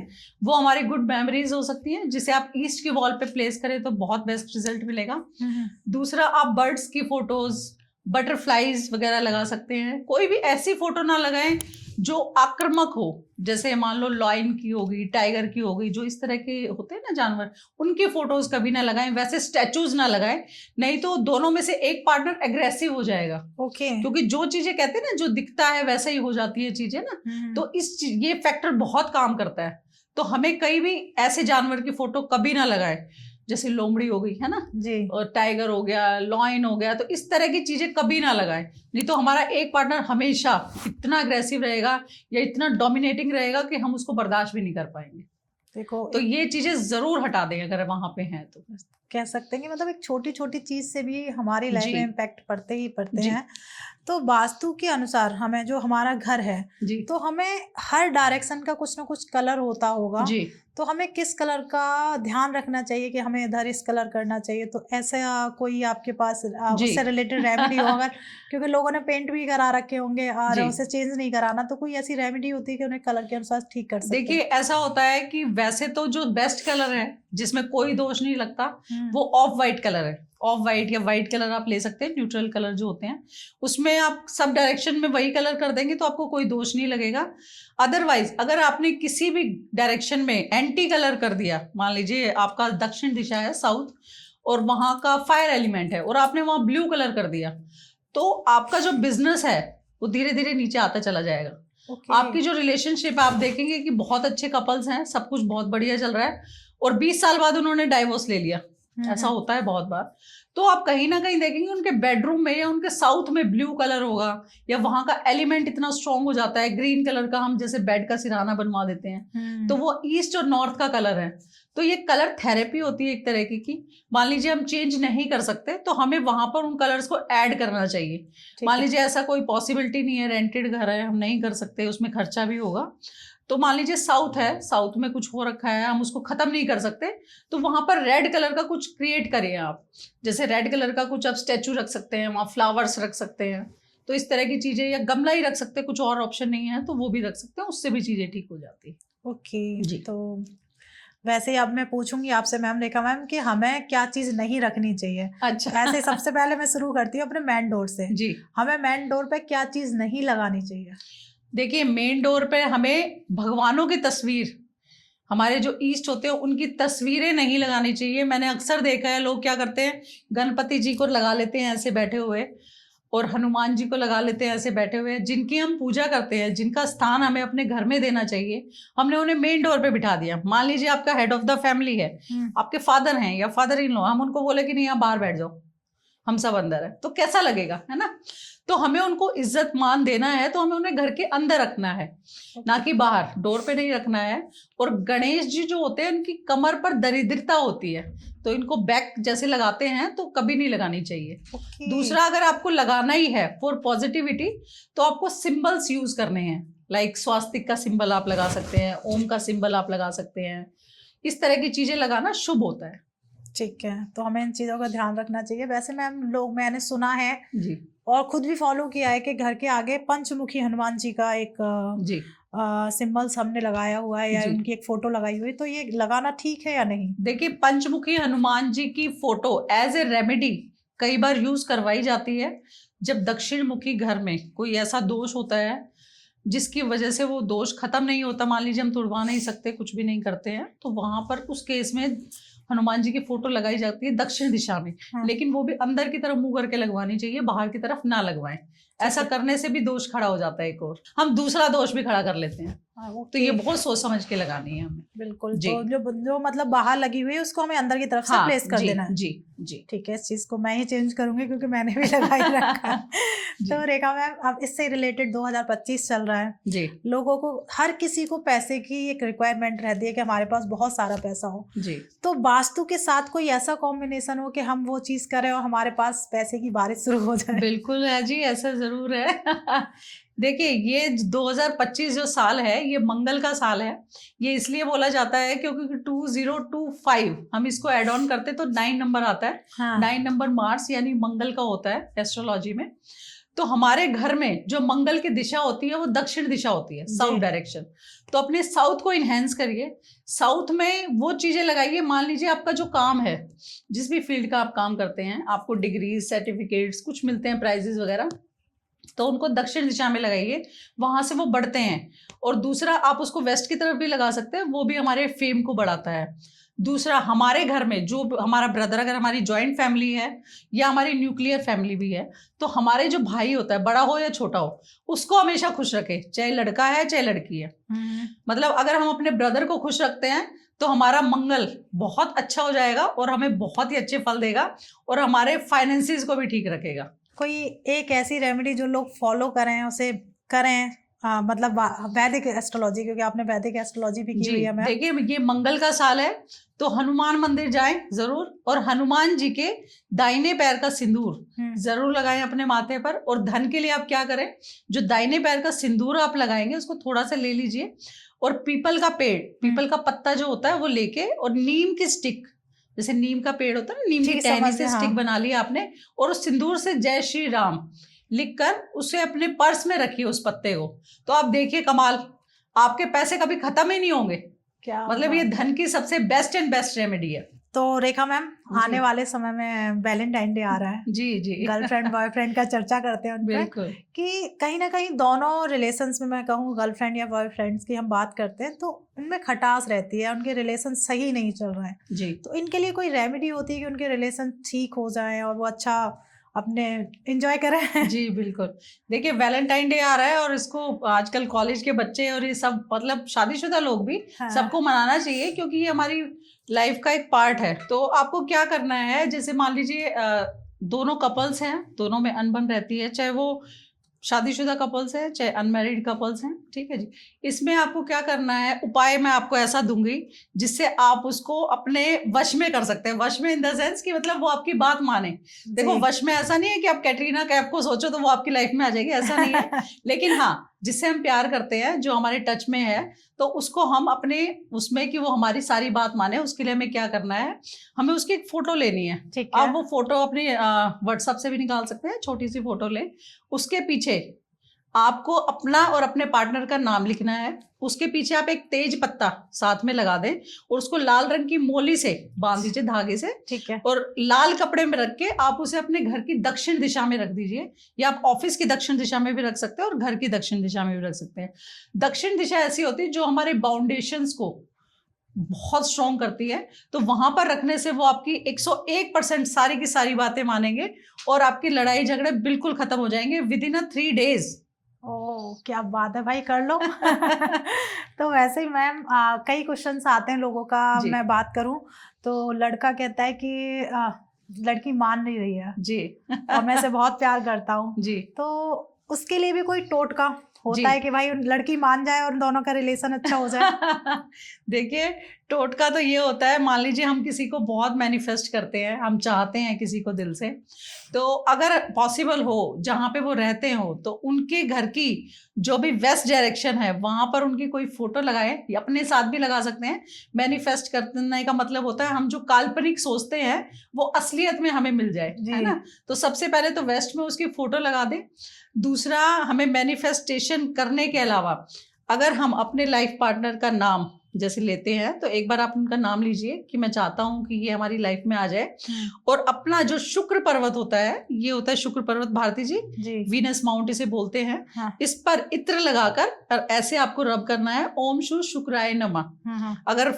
वो हमारी गुड मेमोरीज हो सकती हैं, जिसे आप ईस्ट की वॉल पे प्लेस करें तो बहुत बेस्ट रिजल्ट मिलेगा। दूसरा, आप बर्ड्स की फोटोज, बटरफ्लाईज वगैरह लगा सकते हैं। कोई भी ऐसी फोटो ना लगाएं जो आक्रामक हो, जैसे मान लो लॉयन की होगी, टाइगर की होगी, जो इस तरह के होते हैं ना जानवर, उनकी फोटोज कभी ना लगाएं। वैसे स्टैचूज ना लगाएं, नहीं तो दोनों में से एक पार्टनर एग्रेसिव हो जाएगा। ओके। क्योंकि जो चीजें कहते हैं ना, जो दिखता है वैसा ही हो जाती है चीजें ना, तो ये फैक्टर बहुत काम करता है। तो हमें कहीं भी ऐसे जानवर की फोटो कभी ना लगाएं, जैसे लोमड़ी हो गई है ना जी, और टाइगर हो गया, लॉयन हो गया, तो इस तरह की चीजें कभी ना लगाएं। नहीं तो हमारा एक पार्टनर हमेशा इतना अग्रेसिव रहेगा या इतना डोमिनेटिंग रहेगा कि हम उसको बर्दाश्त भी नहीं कर पाएंगे। देखो तो ये चीजें जरूर हटा दें अगर वहां पे हैं तो। कह सकते हैं कि मतलब एक छोटी छोटी चीज से भी हमारी लाइफ जी में इम्पैक्ट पड़ते ही पड़ते जी हैं। तो वास्तु के अनुसार हमें जो हमारा घर है, जी तो हमें हर डायरेक्शन का कुछ ना कुछ कलर होता होगा। जी। तो हमें किस कलर का ध्यान रखना चाहिए कि हमें इधर इस कलर करना चाहिए? तो ऐसा कोई आपके पास जी उससे रिलेटेड रेमेडी हो अगर, क्योंकि लोगों ने पेंट भी करा रखे होंगे और जी। उसे चेंज नहीं कराना, तो कोई ऐसी रेमेडी होती है कि उन्हें कलर के अनुसार ठीक कर सकते देखिए, ऐसा होता है कि वैसे तो जो बेस्ट कलर है जिसमें कोई दोष नहीं लगता, वो ऑफ वाइट कलर है। ऑफ वाइट या वाइट कलर आप ले सकते हैं, न्यूट्रल कलर जो होते हैं, उसमें आप सब डायरेक्शन में वही कलर कर देंगे तो आपको कोई दोष नहीं लगेगा। अदरवाइज अगर आपने किसी भी डायरेक्शन में एंटी कलर कर दिया, मान लीजिए आपका दक्षिण दिशा है साउथ और वहां का फायर एलिमेंट है और आपने वहां ब्लू कलर कर दिया, तो आपका जो बिजनेस है वो धीरे धीरे नीचे आता चला जाएगा। आपकी जो रिलेशनशिप आप देखेंगे कि बहुत अच्छे कपल्स हैं, सब कुछ बहुत बढ़िया चल रहा है और 20 साल बाद उन्होंने डाइवोर्स ले लिया, ऐसा होता है बहुत बार। तो आप कहीं ना कहीं देखेंगे उनके बेडरूम में या उनके साउथ में ब्लू कलर होगा या वहां का एलिमेंट इतना स्ट्रांग हो जाता है, ग्रीन कलर का हम जैसे बेड का सिरहाना बनवा देते हैं, तो वो ईस्ट और नॉर्थ का कलर है। तो ये कलर थेरेपी होती है एक तरह की। मान लीजिए हम चेंज नहीं कर सकते तो हमें वहां पर उन कलर्स को ऐड करना चाहिए। मान लीजिए ऐसा कोई पॉसिबिलिटी नहीं है, रेंटेड घर है, हम नहीं कर सकते, उसमें खर्चा भी होगा, तो मान लीजिए साउथ है, साउथ में कुछ हो रखा है, हम उसको खत्म नहीं कर सकते, तो वहां पर रेड कलर का कुछ क्रिएट करिए आप। जैसे रेड कलर का कुछ आप स्टैचू रख सकते हैं, वहां फ्लावर्स रख सकते हैं, तो इस तरह की चीजें, या गमला ही रख सकते हैं, कुछ और ऑप्शन नहीं है तो वो भी रख सकते हैं, उससे भी चीजें ठीक हो जाती है। ओके जी। तो वैसे ही अब मैं पूछूंगी आपसे मैम, रेखा मैम, कि हमें क्या चीज नहीं रखनी चाहिए। अच्छा। ऐसे सबसे पहले मैं शुरू करती हूँ अपने मेन डोर से। जी। हमें मेन डोर पे क्या चीज नहीं लगानी चाहिए? देखिए, मेन डोर पे हमें भगवानों की तस्वीर, हमारे जो ईस्ट होते हैं उनकी तस्वीरें नहीं लगानी चाहिए। मैंने अक्सर देखा है लोग क्या करते हैं, गणपति जी को लगा लेते हैं ऐसे बैठे हुए और हनुमान जी को लगा लेते हैं ऐसे बैठे हुए, जिनकी हम पूजा करते हैं, जिनका स्थान हमें अपने घर में देना चाहिए, हमने उन्हें मेन डोर पे बिठा दिया। मान लीजिए आपका हेड ऑफ द फैमिली है, आपके फादर हैं या फादर इन लॉ, हम उनको बोले कि नहीं आप बाहर बैठ जाओ, हम सब अंदर है, तो कैसा लगेगा, है ना? तो हमें उनको इज्जत मान देना है तो हमें उन्हें घर के अंदर रखना है, ना कि बाहर, डोर पे नहीं रखना है। और गणेश जी जो होते हैं उनकी कमर पर दरिद्रता होती है, तो इनको बैक जैसे लगाते हैं तो कभी नहीं लगानी चाहिए। दूसरा, अगर आपको लगाना ही है फॉर पॉजिटिविटी तो आपको सिंबल्स यूज करने हैं, लाइक स्वास्तिक का सिंबल आप लगा सकते हैं, ओम का सिंबल आप लगा सकते हैं, इस तरह की चीजें लगाना शुभ होता है। ठीक है, तो हमें इन चीजों का ध्यान रखना चाहिए। वैसे मैम मैंने सुना है जी और खुद भी फॉलो किया है कि घर के आगे पंचमुखी हनुमान जी का एक जी सिंबल्स हमने लगाया हुआ है या उनकी एक फोटो लगाई हुई है, तो ये लगाना ठीक है या नहीं? देखिए, पंचमुखी हनुमान जी की फोटो एज ए रेमेडी कई बार यूज करवाई जाती है जब दक्षिण मुखी घर में कोई ऐसा दोष होता है जिसकी वजह से वो दोष खत्म नहीं होता। मान लीजिए हम तुड़वा नहीं सकते, कुछ भी नहीं करते हैं, तो वहां पर उस केस में हनुमान जी की फोटो लगाई जाती है दक्षिण दिशा में। लेकिन वो भी अंदर की तरफ मुंह करके लगवानी चाहिए, बाहर की तरफ ना लगवाएं। ऐसा करने से भी दोष खड़ा हो जाता है एक और, हम दूसरा दोष भी खड़ा कर लेते हैं। तो ये बहुत सोच समझ के लगानी है हमें। बिल्कुल। तो जो मतलब बाहर लगी हुई है उसको हमें अंदर की तरफ से प्लेस कर देना है। जी जी ठीक है, इस चीज को मैं ही चेंज करूंगी क्योंकि मैंने भी लगा ही रखा है। तो रेखा मैम, अब इससे रिलेटेड 2025 चल रहा है जी, लोगों को, हर किसी को पैसे की एक रिक्वायरमेंट रहती है कि हमारे पास बहुत सारा पैसा हो जी। तो वास्तु के साथ कोई ऐसा कॉम्बिनेशन हो कि हम वो चीज करें और हमारे पास पैसे की बारिश शुरू हो जाए? बिल्कुल है जी, ऐसा जरूर है। देखिए, ये 2025 जो साल है ये मंगल का साल है। ये इसलिए बोला जाता है क्योंकि 2025 हम इसको ऐड ऑन करते तो 9 नंबर आता है। 9 नंबर मार्स यानी मंगल का होता है एस्ट्रोलॉजी में। तो हमारे घर में जो मंगल की दिशा होती है वो दक्षिण दिशा होती है, साउथ डायरेक्शन। तो अपने साउथ को इनहेंस करिए, साउथ में वो चीजें लगाइए। मान लीजिए आपका जो काम है, जिस भी फील्ड का आप काम करते हैं, आपको डिग्रीज, सर्टिफिकेट्स कुछ मिलते हैं, प्राइजेस वगैरह, तो उनको दक्षिण दिशा में लगाइए, वहां से वो बढ़ते हैं। और दूसरा, आप उसको वेस्ट की तरफ भी लगा सकते हैं, वो भी हमारे फेम को बढ़ाता है। दूसरा, हमारे घर में जो हमारा ब्रदर, अगर हमारी जॉइंट फैमिली है या हमारी न्यूक्लियर फैमिली भी है, तो हमारे जो भाई होता है, बड़ा हो या छोटा हो, उसको हमेशा खुश रखे, चाहे लड़का है चाहे लड़की है। मतलब अगर हम अपने ब्रदर को खुश रखते हैं तो हमारा मंगल बहुत अच्छा हो जाएगा और हमें बहुत ही अच्छे फल देगा और हमारे फाइनेंसिस को भी ठीक रखेगा। कोई एक ऐसी रेमेडी जो लोग फॉलो करें, उसे करें, मतलब वैदिक एस्ट्रोलॉजी, क्योंकि आपने वैदिक एस्ट्रोलॉजी भी की हुई है। देखिए, ये मंगल का साल है, तो हनुमान मंदिर जाएं जरूर, और हनुमान जी के दाहिने पैर का सिंदूर जरूर लगाएं अपने माथे पर। और धन के लिए आप क्या करें, जो दाहिने पैर का सिंदूर आप लगाएंगे उसको थोड़ा सा ले लीजिए, और पीपल का पेड़, पीपल का पत्ता जो होता है वो लेके, और नीम की स्टिक, जैसे नीम का पेड़ होता है ना, नीम की टहनी से स्टिक बना लिया आपने, और उस सिंदूर से जय श्री राम लिखकर उसे अपने पर्स में रखिए, उस पत्ते को। तो आप देखिए कमाल, आपके पैसे कभी खत्म ही नहीं होंगे। क्या मतलब ये धन की सबसे बेस्ट एंड बेस्ट रेमेडी है। तो रेखा मैम, आने वाले समय में वैलेंटाइन डे आ रहा है, जी जी, गर्लफ्रेंड बॉयफ्रेंड का चर्चा करते हैं बिल्कुल, कि कहीं ना कहीं दोनों रिलेशंस में, मैं कहूँ गर्लफ्रेंड या बॉयफ्रेंड्स की हम बात करते हैं, तो उनमें खटास रहती है, उनके रिलेशन सही नहीं चल रहे हैं जी। तो इनके लिए कोई रेमेडी होती है कि उनके रिलेशन ठीक हो जाए और वो अच्छा अपने एंजॉय करें? जी बिल्कुल। देखिए, वैलेंटाइन डे आ रहा है और इसको आजकल कॉलेज के बच्चे और ये सब, मतलब शादीशुदा लोग भी, सबको मनाना चाहिए, क्योंकि ये हमारी लाइफ का एक पार्ट है। तो आपको क्या करना है, जैसे मान लीजिए दोनों कपल्स हैं, दोनों में अनबन रहती है, चाहे वो शादीशुदा कपल्स है चाहे अनमैरिड कपल्स हैं, ठीक है जी। इसमें आपको क्या करना है, उपाय मैं आपको ऐसा दूंगी जिससे आप उसको अपने वश में कर सकते हैं। वश में इन द सेंस कि मतलब वो आपकी बात माने। देखो, वश में ऐसा नहीं है कि आप कैटरीना कैफ को सोचो तो वो आपकी लाइफ में आ जाएगी, ऐसा नहीं है। लेकिन हाँ, जिससे हम प्यार करते हैं, जो हमारे टच में है, तो उसको हम अपने उसमें कि वो हमारी सारी बात माने, उसके लिए हमें क्या करना है, हमें उसकी एक फोटो लेनी है। आप वो फोटो अपने व्हाट्सएप से भी निकाल सकते हैं, छोटी सी फोटो ले, उसके पीछे आपको अपना और अपने पार्टनर का नाम लिखना है। उसके पीछे आप एक तेज पत्ता साथ में लगा दें और उसको लाल रंग की मोली से बांध दीजिए, धागे से, ठीक है। और लाल कपड़े में रख के आप उसे अपने घर की दक्षिण दिशा में रख दीजिए, या आप ऑफिस की दक्षिण दिशा में भी रख सकते हैं और घर की दक्षिण दिशा में भी रख सकते हैं। दक्षिण दिशा ऐसी होती है जो हमारे बाउंडेशंस को बहुत स्ट्रॉन्ग करती है, तो वहां पर रखने से वो आपकी 101% सारी की सारी बातें मानेंगे और आपकी लड़ाई झगड़े बिल्कुल खत्म हो जाएंगे विद इन 3 days। ओह, क्या बात है भाई, कर लो। तो वैसे ही मैम, कई क्वेश्चंस आते हैं लोगों का, मैं बात करूं तो लड़का कहता है कि लड़की मान नहीं रही है जी और मैं इसे बहुत प्यार करता हूं जी, तो उसके लिए भी कोई टोटका होता है कि भाई लड़की मान जाए और दोनों का रिलेशन अच्छा हो जाए? देखिए, टोटका तो ये होता है, मान लीजिए हम किसी को बहुत मैनिफेस्ट करते हैं, हम चाहते हैं किसी को दिल से, तो अगर पॉसिबल हो जहाँ पे वो रहते हो तो उनके घर की जो भी वेस्ट डायरेक्शन है वहां पर उनकी कोई फोटो लगाएं, या अपने साथ भी लगा सकते हैं। मैनिफेस्ट करने का मतलब होता है हम जो काल्पनिक सोचते हैं वो असलियत में हमें मिल जाए, है ना। तो सबसे पहले तो वेस्ट में उसकी फोटो लगा दें। दूसरा, हमें मैनिफेस्टेशन करने के अलावा अगर हम अपने लाइफ पार्टनर का नाम जैसे लेते हैं, तो एक बार आप उनका नाम लीजिए कि मैं चाहता हूं कि ये हमारी लाइफ में आ जाए, और अपना जो शुक्र पर्वत होता है, ये होता है शुक्र पर्वत, भारती जी वीनस माउंट इसे बोलते हैं, हाँ। इस पर इत्र लगाकर ऐसे आपको रब करना है, ओम शु शुक्राय नमः। अगर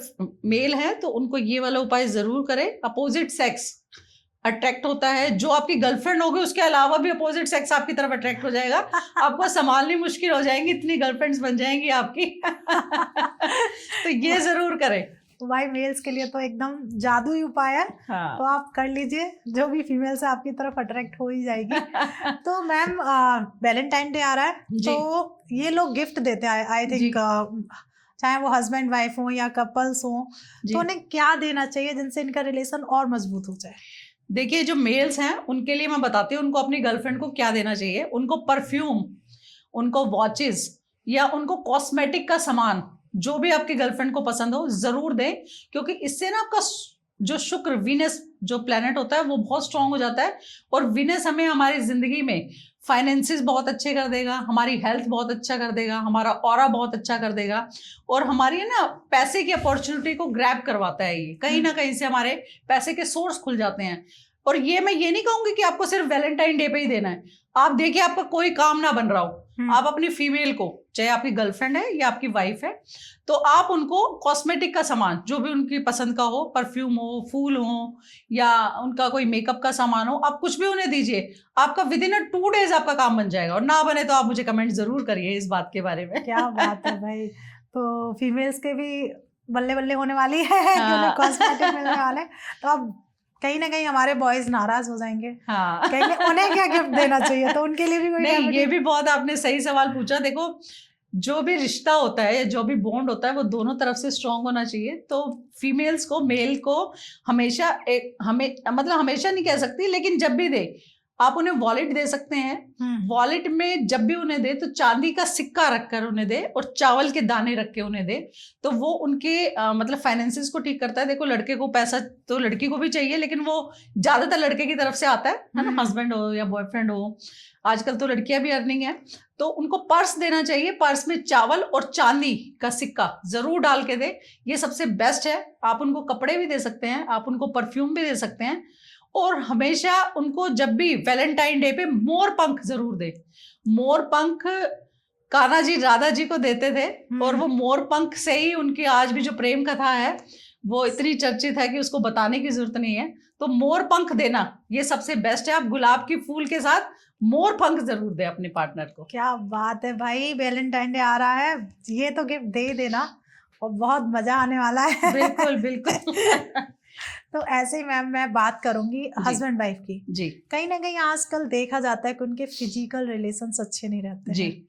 मेल है तो उनको ये वाला उपाय जरूर करें। अपोजिट सेक्स अट्रैक्ट होता है, जो आपकी गर्लफ्रेंड होगी उसके अलावा भी अपोजिट सेक्स आपकी तरफ अट्रैक्ट हो जाएगा। आपको संभालनी मुश्किल हो जाएंगी, इतनी गर्लफ्रेंड्स बन जाएंगी आपकी। तो ये जरूर करें। तो भाई, मेल्स के लिए तो एकदम जादुई उपाय है, हाँ। तो आप कर लीजिए, जो भी फीमेल से आपकी तरफ अट्रैक्ट हो ही जाएगी। तो मैम, वैलेंटाइन डे आ रहा है, तो ये लोग गिफ्ट देते हैं, आई थिंक, चाहे वो हस्बैंड वाइफ हो या कपल्स हो, तो उन्हें क्या देना चाहिए जिनसे इनका रिलेशन और मजबूत हो जाए? देखिए, जो मेल्स हैं उनके लिए मैं बताती हूँ उनको अपनी गर्लफ्रेंड को क्या देना चाहिए। उनको परफ्यूम, उनको वॉचेस, या उनको कॉस्मेटिक का सामान, जो भी आपकी गर्लफ्रेंड को पसंद हो जरूर दें, क्योंकि इससे ना आपका जो शुक्र वीनस जो प्लेनेट होता है वो बहुत स्ट्रांग हो जाता है। और विनस हमें हमारी जिंदगी में फाइनेंसेस बहुत अच्छे कर देगा, हमारी हेल्थ बहुत अच्छा कर देगा, हमारा ऑरा बहुत अच्छा कर देगा, और हमारी है ना पैसे की अपॉर्चुनिटी को ग्रैब करवाता है। ये कहीं ना कहीं से हमारे पैसे के सोर्स खुल जाते हैं। और ये मैं ये नहीं कहूंगी कि आपको सिर्फ वैलेंटाइन डे पे ही देना है। आप देखिए आपका कोई काम ना बन रहा हो, आप अपनी फीमेल को, चाहे आपकी गर्लफ्रेंड है या आपकी वाइफ है, तो आप उनको कॉस्मेटिक का सामान जो भी उनकी पसंद का हो, परफ्यूम हो, फूल हो, या उनका कोई मेकअप का सामान हो, आप कुछ भी उन्हें दीजिए। आपका विद इन 2 days आपका काम बन जाएगा। और ना बने तो आप मुझे कमेंट जरूर करिए इस बात के बारे में। क्या बात है भाई। तो फीमेल्स के भी बल्ले बल्ले होने वाली है कि उन्हें कॉस्मेटिक मिलने वाले। तो अब कहीं ना कहीं हमारे बॉयज नाराज हो जाएंगे, हाँ कहेंगे उन्हें क्या गिफ्ट देना चाहिए, तो उनके लिए भी कोई नहीं, ये भी बहुत आपने सही सवाल पूछा। देखो, जो भी रिश्ता होता है या जो भी बॉन्ड होता है वो दोनों तरफ से स्ट्रांग होना चाहिए। तो फीमेल्स को मेल को हमेशा मतलब हमेशा नहीं कह सकती, लेकिन जब भी दे आप उन्हें वॉलेट दे सकते हैं। वॉलेट में जब भी उन्हें दे तो चांदी का सिक्का रखकर उन्हें दे और चावल के दाने रख के उन्हें दे, तो वो उनके मतलब फाइनेंसेस को ठीक करता है। देखो, लड़के को पैसा तो लड़की को भी चाहिए, लेकिन वो ज्यादातर लड़के की तरफ से आता है ना, हस्बैंड हो या बॉयफ्रेंड हो। आजकल तो लड़कियां भी अर्निंग है, तो उनको पर्स देना चाहिए। पर्स में चावल और चांदी का सिक्का जरूर डाल के दे, ये सबसे बेस्ट है। आप उनको कपड़े भी दे सकते हैं, आप उनको परफ्यूम भी दे सकते हैं। और हमेशा उनको जब भी वैलेंटाइन डे पे मोर पंख जरूर दे। मोर पंख कान्हा जी राधा जी को देते थे, और वो मोर पंख से ही उनकी आज भी जो प्रेम कथा है वो इतनी चर्चित है कि उसको बताने की जरूरत नहीं है। तो मोर पंख देना ये सबसे बेस्ट है। आप गुलाब की फूल के साथ मोर पंख जरूर दे अपने पार्टनर को। क्या बात है भाई, वैलेंटाइन डे आ रहा है, ये तो गिफ्ट दे देना और बहुत मजा आने वाला है। बिल्कुल बिल्कुल। तो ऐसे ही मैम मैं बात करूंगी हस्बैंड वाइफ की। जी, कहीं ना कहीं आजकल देखा जाता है कि उनके फिजिकल रिलेशंस अच्छे नहीं रहते जी। हैं,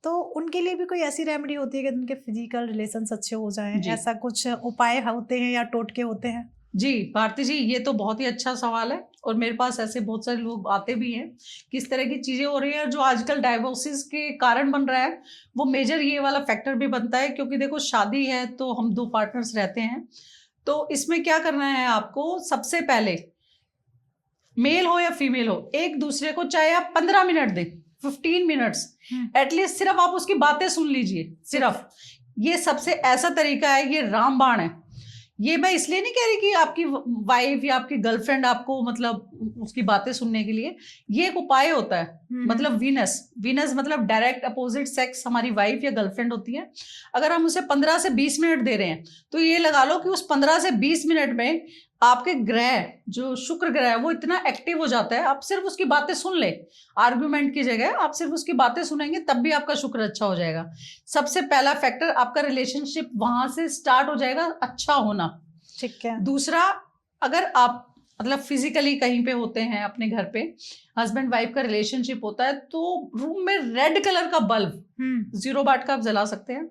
तो उनके लिए भी कोई ऐसी रेमेडी होती है कि उनके फिजिकल रिलेशंस अच्छे हो जाएं? ऐसा कुछ उपाय होते हैं या टोटके होते हैं? जी भारती जी, ये तो बहुत ही अच्छा सवाल है, और मेरे पास ऐसे बहुत सारे लोग आते भी हैं। किस तरह की चीजें हो रही है जो आजकल डाइवोर्सिस के कारण बन रहा है, वो मेजर ये वाला फैक्टर भी बनता है। क्योंकि देखो, शादी है तो हम 2 पार्टनर्स रहते हैं, तो इसमें क्या करना है आपको, सबसे पहले मेल हो या फीमेल हो, एक दूसरे को चाहे आप 15 मिनट दें, 15 मिनट्स एटलीस्ट, सिर्फ आप उसकी बातें सुन लीजिए। सिर्फ ये सबसे ऐसा तरीका है, ये रामबाण है। ये मैं इसलिए नहीं कह रही कि आपकी वाइफ या आपकी गर्लफ्रेंड आपको मतलब उसकी बातें सुनने के लिए, ये एक उपाय होता है। मतलब वीनस मतलब डायरेक्ट अपोजिट सेक्स हमारी वाइफ या गर्लफ्रेंड होती है। अगर हम उसे 15 से 20 मिनट दे रहे हैं, तो ये लगा लो कि उस 15 से 20 मिनट में आपके ग्रह, जो शुक्र ग्रह है, वो इतना एक्टिव हो जाता है। आप सिर्फ उसकी बातें सुन ले, आर्ग्यूमेंट की जगह आप सिर्फ उसकी बातें सुनेंगे, तब भी आपका शुक्र अच्छा हो जाएगा। सबसे पहला फैक्टर, आपका रिलेशनशिप वहां से स्टार्ट हो जाएगा अच्छा होना। ठीक है। दूसरा, अगर आप मतलब फिजिकली कहीं पे होते हैं अपने घर पे, हस्बैंड वाइफ का रिलेशनशिप होता है, तो रूम में रेड कलर का बल्ब 0 वाट का आप जला सकते हैं।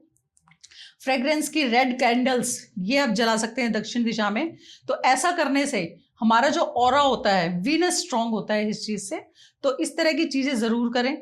फ्रेग्रेंस की रेड कैंडल्स ये आप जला सकते हैं दक्षिण दिशा में। तो ऐसा करने से हमारा जो ऑरा होता है, वीनस स्ट्रांग होता है इस चीज से। तो इस तरह की चीजें जरूर करें।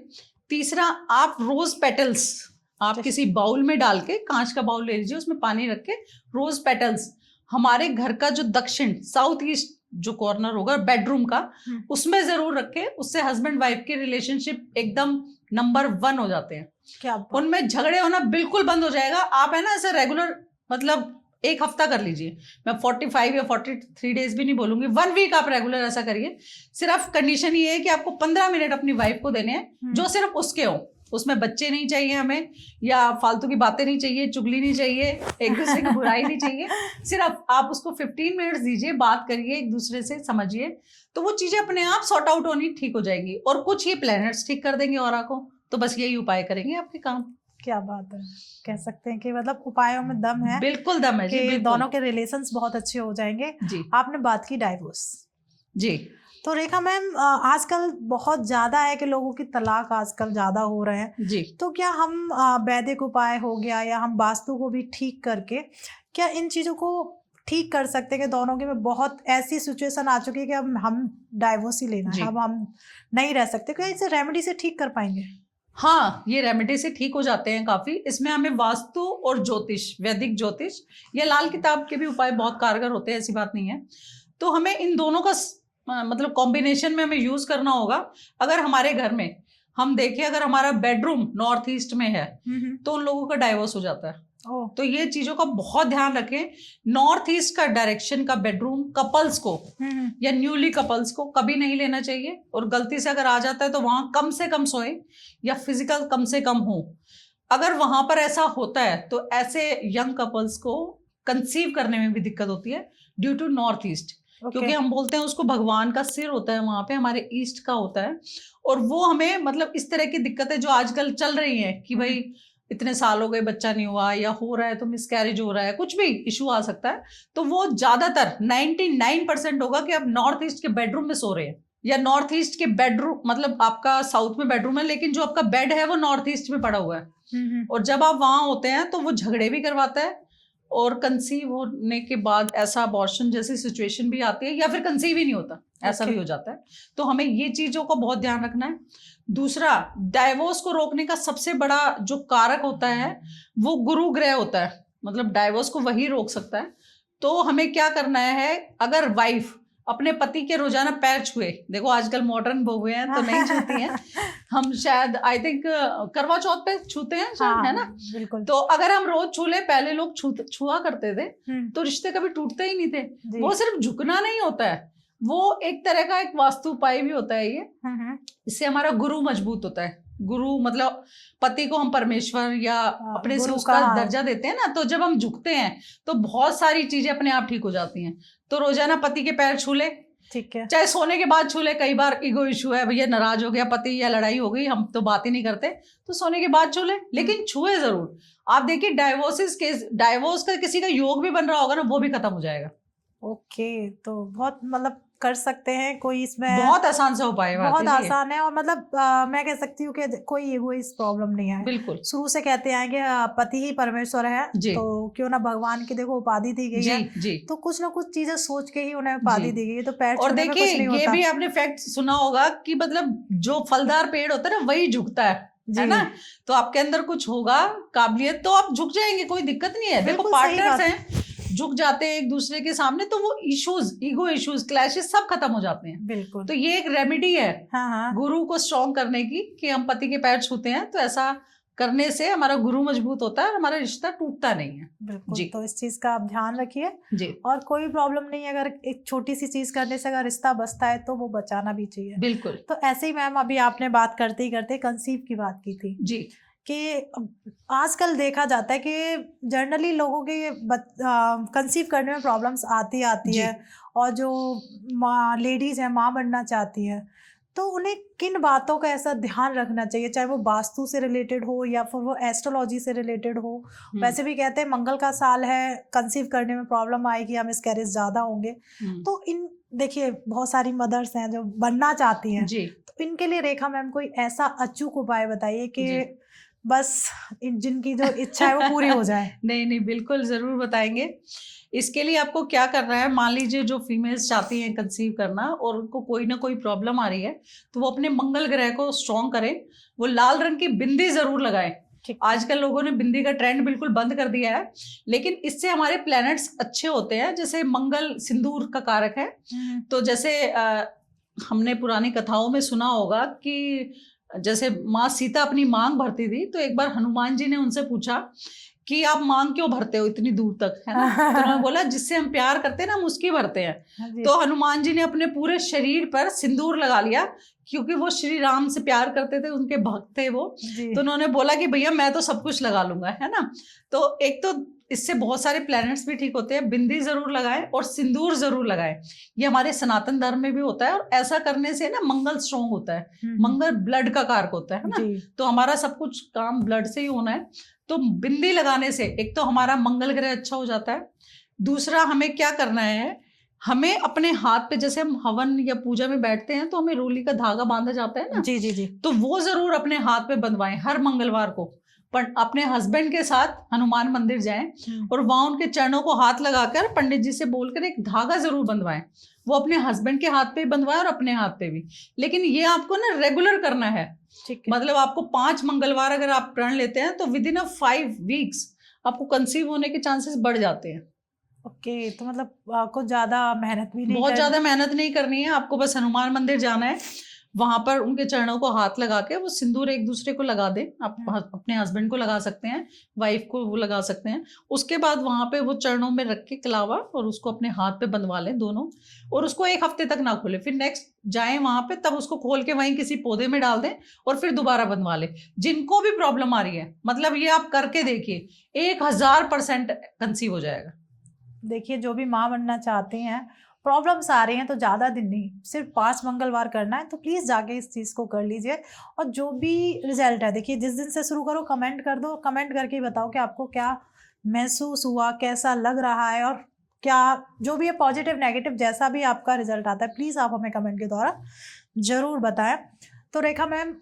तीसरा, आप रोज पेटल्स आप किसी बाउल में डाल के, कांच का बाउल ले लीजिए, उसमें पानी रख के रोज पेटल्स हमारे घर का जो दक्षिण साउथ ईस्ट जो कॉर्नर होगा बेडरूम का, उसमें जरूर रखें। उससे हस्बैंड वाइफ के रिलेशनशिप एकदम नंबर 1 हो जाते हैं। क्या उनमें झगड़े होना बिल्कुल बंद हो जाएगा। आप है ना ऐसे रेगुलर मतलब 1 हफ्ता कर लीजिए, मैं 45 या 43 डेज भी नहीं बोलूंगी, 1 वीक आप रेगुलर ऐसा करिए। सिर्फ कंडीशन ये है कि आपको 15 मिनट अपनी वाइफ को देने हैं, जो सिर्फ उसके हो। उसमें बच्चे नहीं चाहिए हमें, या फालतू की बातें नहीं चाहिए, चुगली नहीं चाहिए, एक दूसरे की बुराई नहीं चाहिए। सिर्फ आप उसको 15 मिनट्स दीजिए, बात करिए, एक दूसरे से समझिए, तो वो चीजें अपने आप सॉर्ट आउट होनी ठीक हो जाएंगी। और कुछ ये प्लैनेट्स ठीक कर देंगे ऑरा को। तो बस यही उपाय करेंगे आपके काम। क्या बात है, कह सकते हैं कि मतलब उपायों में दम है। बिल्कुल दम है जी, कि बिल्कुल। दोनों के रिलेशंस बहुत अच्छे हो जाएंगे जी। आपने बात की डाइवोर्स जी, तो रेखा मैम, आजकल बहुत ज्यादा है कि लोगों की तलाक आजकल ज्यादा हो रहे हैं जी। तो क्या हम वैदिक उपाय हो गया या हम वास्तु को भी ठीक करके क्या इन चीजों को ठीक कर सकते हैं कि दोनों के में बहुत ऐसी सिचुएशन आ चुकी है कि अब हम डाइवोर्स ही लेना है, अब हम नहीं रह सकते, क्या इसे रेमेडी से ठीक कर पाएंगे? हाँ, ये रेमेडी से ठीक हो जाते हैं काफी। इसमें हमें वास्तु और ज्योतिष, वैदिक ज्योतिष या लाल किताब के भी उपाय बहुत कारगर होते हैं, ऐसी बात नहीं है। तो हमें इन दोनों का मतलब कॉम्बिनेशन में हमें यूज करना होगा। अगर हमारे घर में हम देखें, अगर हमारा बेडरूम नॉर्थ ईस्ट में है तो उन लोगों का डाइवोर्स हो जाता है। तो ये चीजों का बहुत ध्यान रखें। नॉर्थ ईस्ट का डायरेक्शन का बेडरूम कपल्स को या न्यूली कपल्स को कभी नहीं लेना चाहिए, और गलती से अगर आ जाता है तो वहां कम से कम सोए या फिजिकल कम से कम हो। अगर वहां पर ऐसा होता है तो ऐसे यंग कपल्स को कंसीव करने में भी दिक्कत होती है ड्यू टू नॉर्थ ईस्ट। क्योंकि हम बोलते हैं उसको भगवान का सिर होता है वहां पे, हमारे ईस्ट का होता है। और वो हमें मतलब इस तरह की दिक्कतें जो आजकल चल रही हैं कि भाई इतने साल हो गए बच्चा नहीं हुआ, या हो रहा है तो मिसकैरेज हो रहा है, कुछ भी इशू आ सकता है, तो वो ज्यादातर 99% होगा कि आप नॉर्थ ईस्ट के बेडरूम में सो रहे हैं, या नॉर्थ ईस्ट के बेडरूम मतलब आपका साउथ में बेडरूम है लेकिन जो आपका बेड है वो नॉर्थ ईस्ट में पड़ा हुआ है। और जब आप वहां होते हैं तो वो झगड़े भी करवाता है, और कंसीव होने के बाद ऐसा अबॉर्शन जैसी सिचुएशन भी आती है, या फिर कंसीव ही नहीं होता, ऐसा भी हो जाता है। तो हमें ये चीजों का बहुत ध्यान रखना है। दूसरा, डाइवोर्स को रोकने का सबसे बड़ा जो कारक होता है वो गुरु ग्रह होता है, मतलब डाइवोर्स को वही रोक सकता है। तो हमें क्या करना है, अगर वाइफ अपने पति के रोजाना पैर छुए, देखो आजकल मॉडर्न बहुएं हैं तो नहीं छूती हैं, हम शायद आई थिंक करवा चौथ पे छूते हैं शायद, है ना? बिल्कुल। तो अगर हम रोज छू ले, पहले लोग छुआ करते थे तो रिश्ते कभी टूटते ही नहीं थे। वो सिर्फ झुकना नहीं होता है, वो एक तरह का एक वास्तु उपाय भी होता है ये। इससे हमारा गुरु मजबूत होता है। गुरु मतलब पति को हम परमेश्वर या अपने से उसका दर्जा देते हैं ना, तो जब हम झुकते हैं तो बहुत सारी चीजें अपने आप ठीक हो जाती हैं। तो रोजाना पति के पैर छू ले, ठीक है, चाहे सोने के बाद छू ले। कई बार ईगो इशू है, भैया नाराज हो गया पति या लड़ाई हो गई, हम तो बात ही नहीं करते, तो सोने के बाद छू ले, लेकिन छुए जरूर। आप देखिए डाइवोर्स का किसी का योग भी बन रहा होगा ना, वो भी खत्म हो जाएगा। ओके, तो बहुत मतलब कर सकते हैं कोई, इसमें बहुत आसान सा उपाय है, बहुत आसान है। और मतलब मैं कह सकती हूँ कि कोई इस प्रॉब्लम नहीं है। बिल्कुल, शुरू से कहते हैं कि पति ही परमेश्वर है, तो क्यों ना भगवान की देखो उपाधि दी गई है, जी। तो कुछ ना कुछ चीजें सोच के ही उन्हें उपाधि दी गई है। तो पैर और देखिए ये भी आपने फैक्ट सुना होगा कि मतलब जो फलदार पेड़ होता है ना वही झुकता है ना? तो आपके अंदर कुछ होगा काबिलियत, तो आप झुक जाएंगे, कोई दिक्कत नहीं है। देखो पार्टनर्स हैं, झुक जाते हैं एक दूसरे के सामने, तो वो इश्यूज, ईगो इश्यूज, क्लैशेस सब खत्म हो जाते हैं। बिल्कुल। तो ये एक रेमेडी है गुरु को स्ट्रॉन्ग करने की, कि हम पति के पैर छूते हैं तो ऐसा करने से हमारा गुरु मजबूत होता है, हमारा रिश्ता टूटता नहीं है। बिल्कुल जी। तो इस चीज का आप ध्यान रखिए जी। और कोई प्रॉब्लम नहीं है, अगर एक छोटी सी चीज करने से अगर रिश्ता बचता है तो वो बचाना भी चाहिए। बिल्कुल। तो ऐसे ही मैम अभी आपने बात करते ही करते कंसीव की बात की थी जी, कि आजकल देखा जाता है कि जनरली लोगों के कंसीव करने में प्रॉब्लम्स आती है, और जो लेडीज हैं माँ बनना चाहती हैं, तो उन्हें किन बातों का ऐसा ध्यान रखना चाहिए, चाहे वो वास्तु से रिलेटेड हो या फिर वो एस्ट्रोलॉजी से रिलेटेड हो? वैसे भी कहते हैं मंगल का साल है, कंसीव करने में प्रॉब्लम आएगी या मिसकैरेज ज़्यादा होंगे। तो इन देखिए बहुत सारी मदर्स हैं जो बनना चाहती हैं जी, तो इनके लिए रेखा मैम कोई ऐसा अचूक उपाय बताइए कि बस जिनकी जो इच्छा है वो पूरी हो जाए। नहीं, बिल्कुल जरूर बताएंगे। इसके लिए आपको क्या करना है, मान लीजिए जो फीमेल्स चाहती हैं कंसीव करना और उनको कोई ना कोई प्रॉब्लम आ रही है, तो वो अपने मंगल ग्रह को स्ट्रॉन्ग करें। वो लाल रंग की बिंदी जरूर लगाएं। आजकल लोगों ने बिंदी का ट्रेंड बिल्कुल बंद कर दिया है, लेकिन इससे हमारे प्लैनेट्स अच्छे होते हैं। जैसे मंगल सिंदूर का कारक है, तो जैसे हमने पुरानी कथाओं में सुना होगा कि जैसे माँ सीता अपनी मांग भरती थी, तो एक बार हनुमान जी ने उनसे पूछा कि आप मांग क्यों भरते हो इतनी दूर तक, है ना? तो उन्होंने बोला जिससे हम प्यार करते हैं ना हम उसकी भरते हैं। तो हनुमान जी ने अपने पूरे शरीर पर सिंदूर लगा लिया, क्योंकि वो श्री राम से प्यार करते थे, उनके भक्त थे वो। तो उन्होंने बोला कि भैया मैं तो सब कुछ लगा लूंगा, है ना? तो एक तो इससे बहुत सारे प्लैनेट्स भी ठीक होते हैं। बिंदी जरूर लगाएं और सिंदूर जरूर लगाएं, ये हमारे सनातन धर्म में भी होता है। और ऐसा करने से ना मंगल स्ट्रॉन्ग होता है। मंगल ब्लड का कारक होता है ना, तो हमारा सब कुछ काम ब्लड से ही होना है। तो बिंदी लगाने से एक तो हमारा मंगल ग्रह अच्छा हो जाता है। दूसरा हमें क्या करना है, हमें अपने हाथ पे, जैसे हम हवन या पूजा में बैठते हैं तो हमें रोली का धागा बांधा जाता है ना, जी जी जी, तो वो जरूर अपने हाथ पे बंधवाएं हर मंगलवार को। पर अपने हस्बैंड के साथ हनुमान मंदिर जाएं और वहां उनके चरणों को हाथ लगाकर पंडित जी से बोलकर एक धागा जरूर बंधवाएं। वो अपने हस्बैंड के हाथ पे बंधवाएं और अपने हाथ पे भी। लेकिन ये आपको ना रेगुलर करना है, मतलब आपको 5 मंगलवार अगर आप प्रण लेते हैं तो विद इन 5 वीक्स आपको कंसीव होने के चांसेस बढ़ जाते हैं। ओके, तो मतलब कुछ ज्यादा मेहनत भी नहीं बहुत ज्यादा मेहनत नहीं करनी है आपको, बस हनुमान मंदिर जाना है, वहां पर उनके चरणों को हाथ लगा के वो सिंदूर एक दूसरे को लगा दें। आप अपने हस्बैंड को लगा सकते हैं, वाइफ को वो लगा सकते हैं। उसके बाद वहां पे वो चरणों में रख के कलावा और उसको अपने हाथ पे बंधवा लें दोनों, और उसको 1 हफ्ते तक ना खोले। फिर नेक्स्ट जाएं वहां पे, तब उसको खोल के वहीं किसी पौधे में डाल दें और फिर दोबारा बंधवा लें। जिनको भी प्रॉब्लम आ रही है, मतलब ये आप करके देखिए, 1000% कंसीव हो जाएगा। देखिए, जो भी माँ बनना चाहते हैं, प्रॉब्लम्स आ रही हैं, तो ज़्यादा दिन नहीं, सिर्फ 5 मंगलवार करना है, तो प्लीज़ जाके इस चीज़ को कर लीजिए। और जो भी रिजल्ट है, देखिए जिस दिन से शुरू करो कमेंट कर दो, कमेंट करके बताओ कि आपको क्या महसूस हुआ, कैसा लग रहा है, और क्या जो भी है पॉजिटिव नेगेटिव जैसा भी आपका रिजल्ट आता है, प्लीज़ आप हमें कमेंट के द्वारा ज़रूर बताएं। तो रेखा मैम,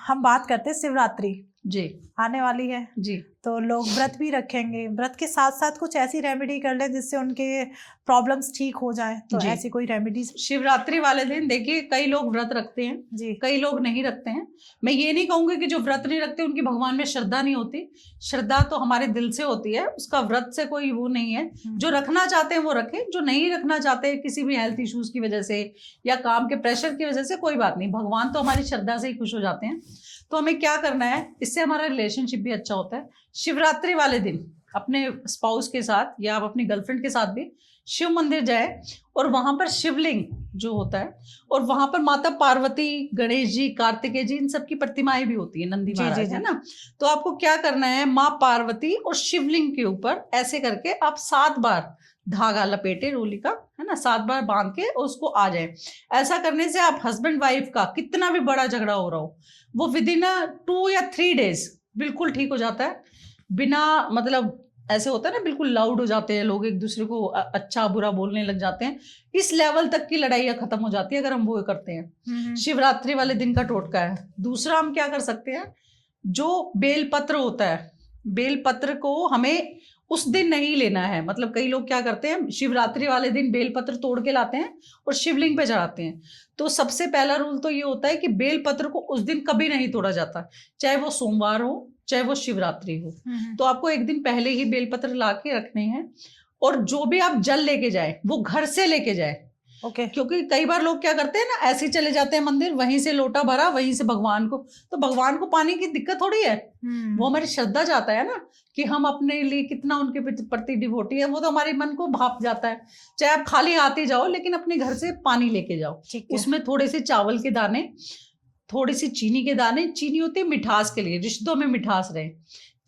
हम बात करते हैं शिवरात्रि जी आने वाली है जी। तो लोग व्रत भी रखेंगे, व्रत के साथ साथ कुछ ऐसी रेमेडी कर लें जिससे उनके प्रॉब्लम्स ठीक हो जाए, तो जी। ऐसी कोई रेमेडीज? शिवरात्रि वाले दिन देखिए, कई लोग व्रत रखते हैं जी। कई लोग नहीं रखते हैं। मैं ये नहीं कहूंगी कि जो व्रत नहीं रखते उनकी भगवान में श्रद्धा नहीं होती। श्रद्धा तो हमारे दिल से होती है, उसका व्रत से कोई वो नहीं है। जो रखना चाहते हैं वो रखें, जो नहीं रखना चाहते किसी भी हेल्थ इश्यूज की वजह से या काम के प्रेशर की वजह से, कोई बात नहीं, भगवान तो हमारी श्रद्धा से ही खुश हो जाते हैं। तो हमें क्या करना है, इससे हमारा रिलेशनशिप भी अच्छा होता है। शिवरात्रि वाले दिन अपने स्पाउस के साथ या आप अपनी गर्लफ्रेंड के साथ भी शिव मंदिर जाए, और वहां पर शिवलिंग जो होता है, और वहां पर माता पार्वती, गणेश जी, कार्तिकेय जी, इन सब की प्रतिमाएं भी होती है, नंदी महाराज है ना। तो आपको क्या करना है, माँ पार्वती और शिवलिंग के ऊपर ऐसे करके आप 7 बार धागा लपेटे रोली का, है ना, 7 बार बांध के और उसको आ जाए। ऐसा करने से आप हस्बैंड वाइफ का कितना भी बड़ा झगड़ा हो रहा हो, वो विद इन 2 या 3 डेज बिल्कुल ठीक हो जाता है। बिना मतलब ऐसे होता है ना, बिल्कुल लाउड हो जाते हैं लोग, एक दूसरे को अच्छा बुरा बोलने लग जाते हैं, इस लेवल तक की लड़ाइयाँ खत्म हो जाती है अगर हम वो करते हैं। शिवरात्रि वाले दिन का टोटका है। दूसरा हम क्या कर सकते हैं, जो बेलपत्र होता है, बेलपत्र को हमें उस दिन नहीं लेना है। मतलब कई लोग क्या करते हैं, शिवरात्रि वाले दिन बेलपत्र तोड़ के लाते हैं और शिवलिंग पे चढ़ाते हैं। तो सबसे पहला रूल तो ये होता है कि बेलपत्र को उस दिन कभी नहीं तोड़ा जाता, चाहे वो सोमवार हो चाहे वो शिवरात्रि हो। तो आपको एक दिन पहले ही बेलपत्र ला के रखने हैं, और जो भी आप जल लेके जाए वो घर से लेके जाए। ओके। क्योंकि कई बार लोग क्या करते हैं ना, ऐसे ही चले जाते हैं मंदिर, वहीं से लोटा भरा, वहीं से भगवान को, तो भगवान को पानी की दिक्कत थोड़ी है। वो हमारी श्रद्धा जाता है ना, कि हम अपने लिए कितना उनके प्रति डिवोटी है, वो तो हमारे मन को भाप जाता है। चाहे आप खाली हाथ ही जाओ, लेकिन अपने घर से पानी लेके जाओ, उसमें थोड़े से चावल के दाने, थोड़ी सी चीनी के दाने। चीनी होती है मिठास के लिए, रिश्तों में मिठास रहे।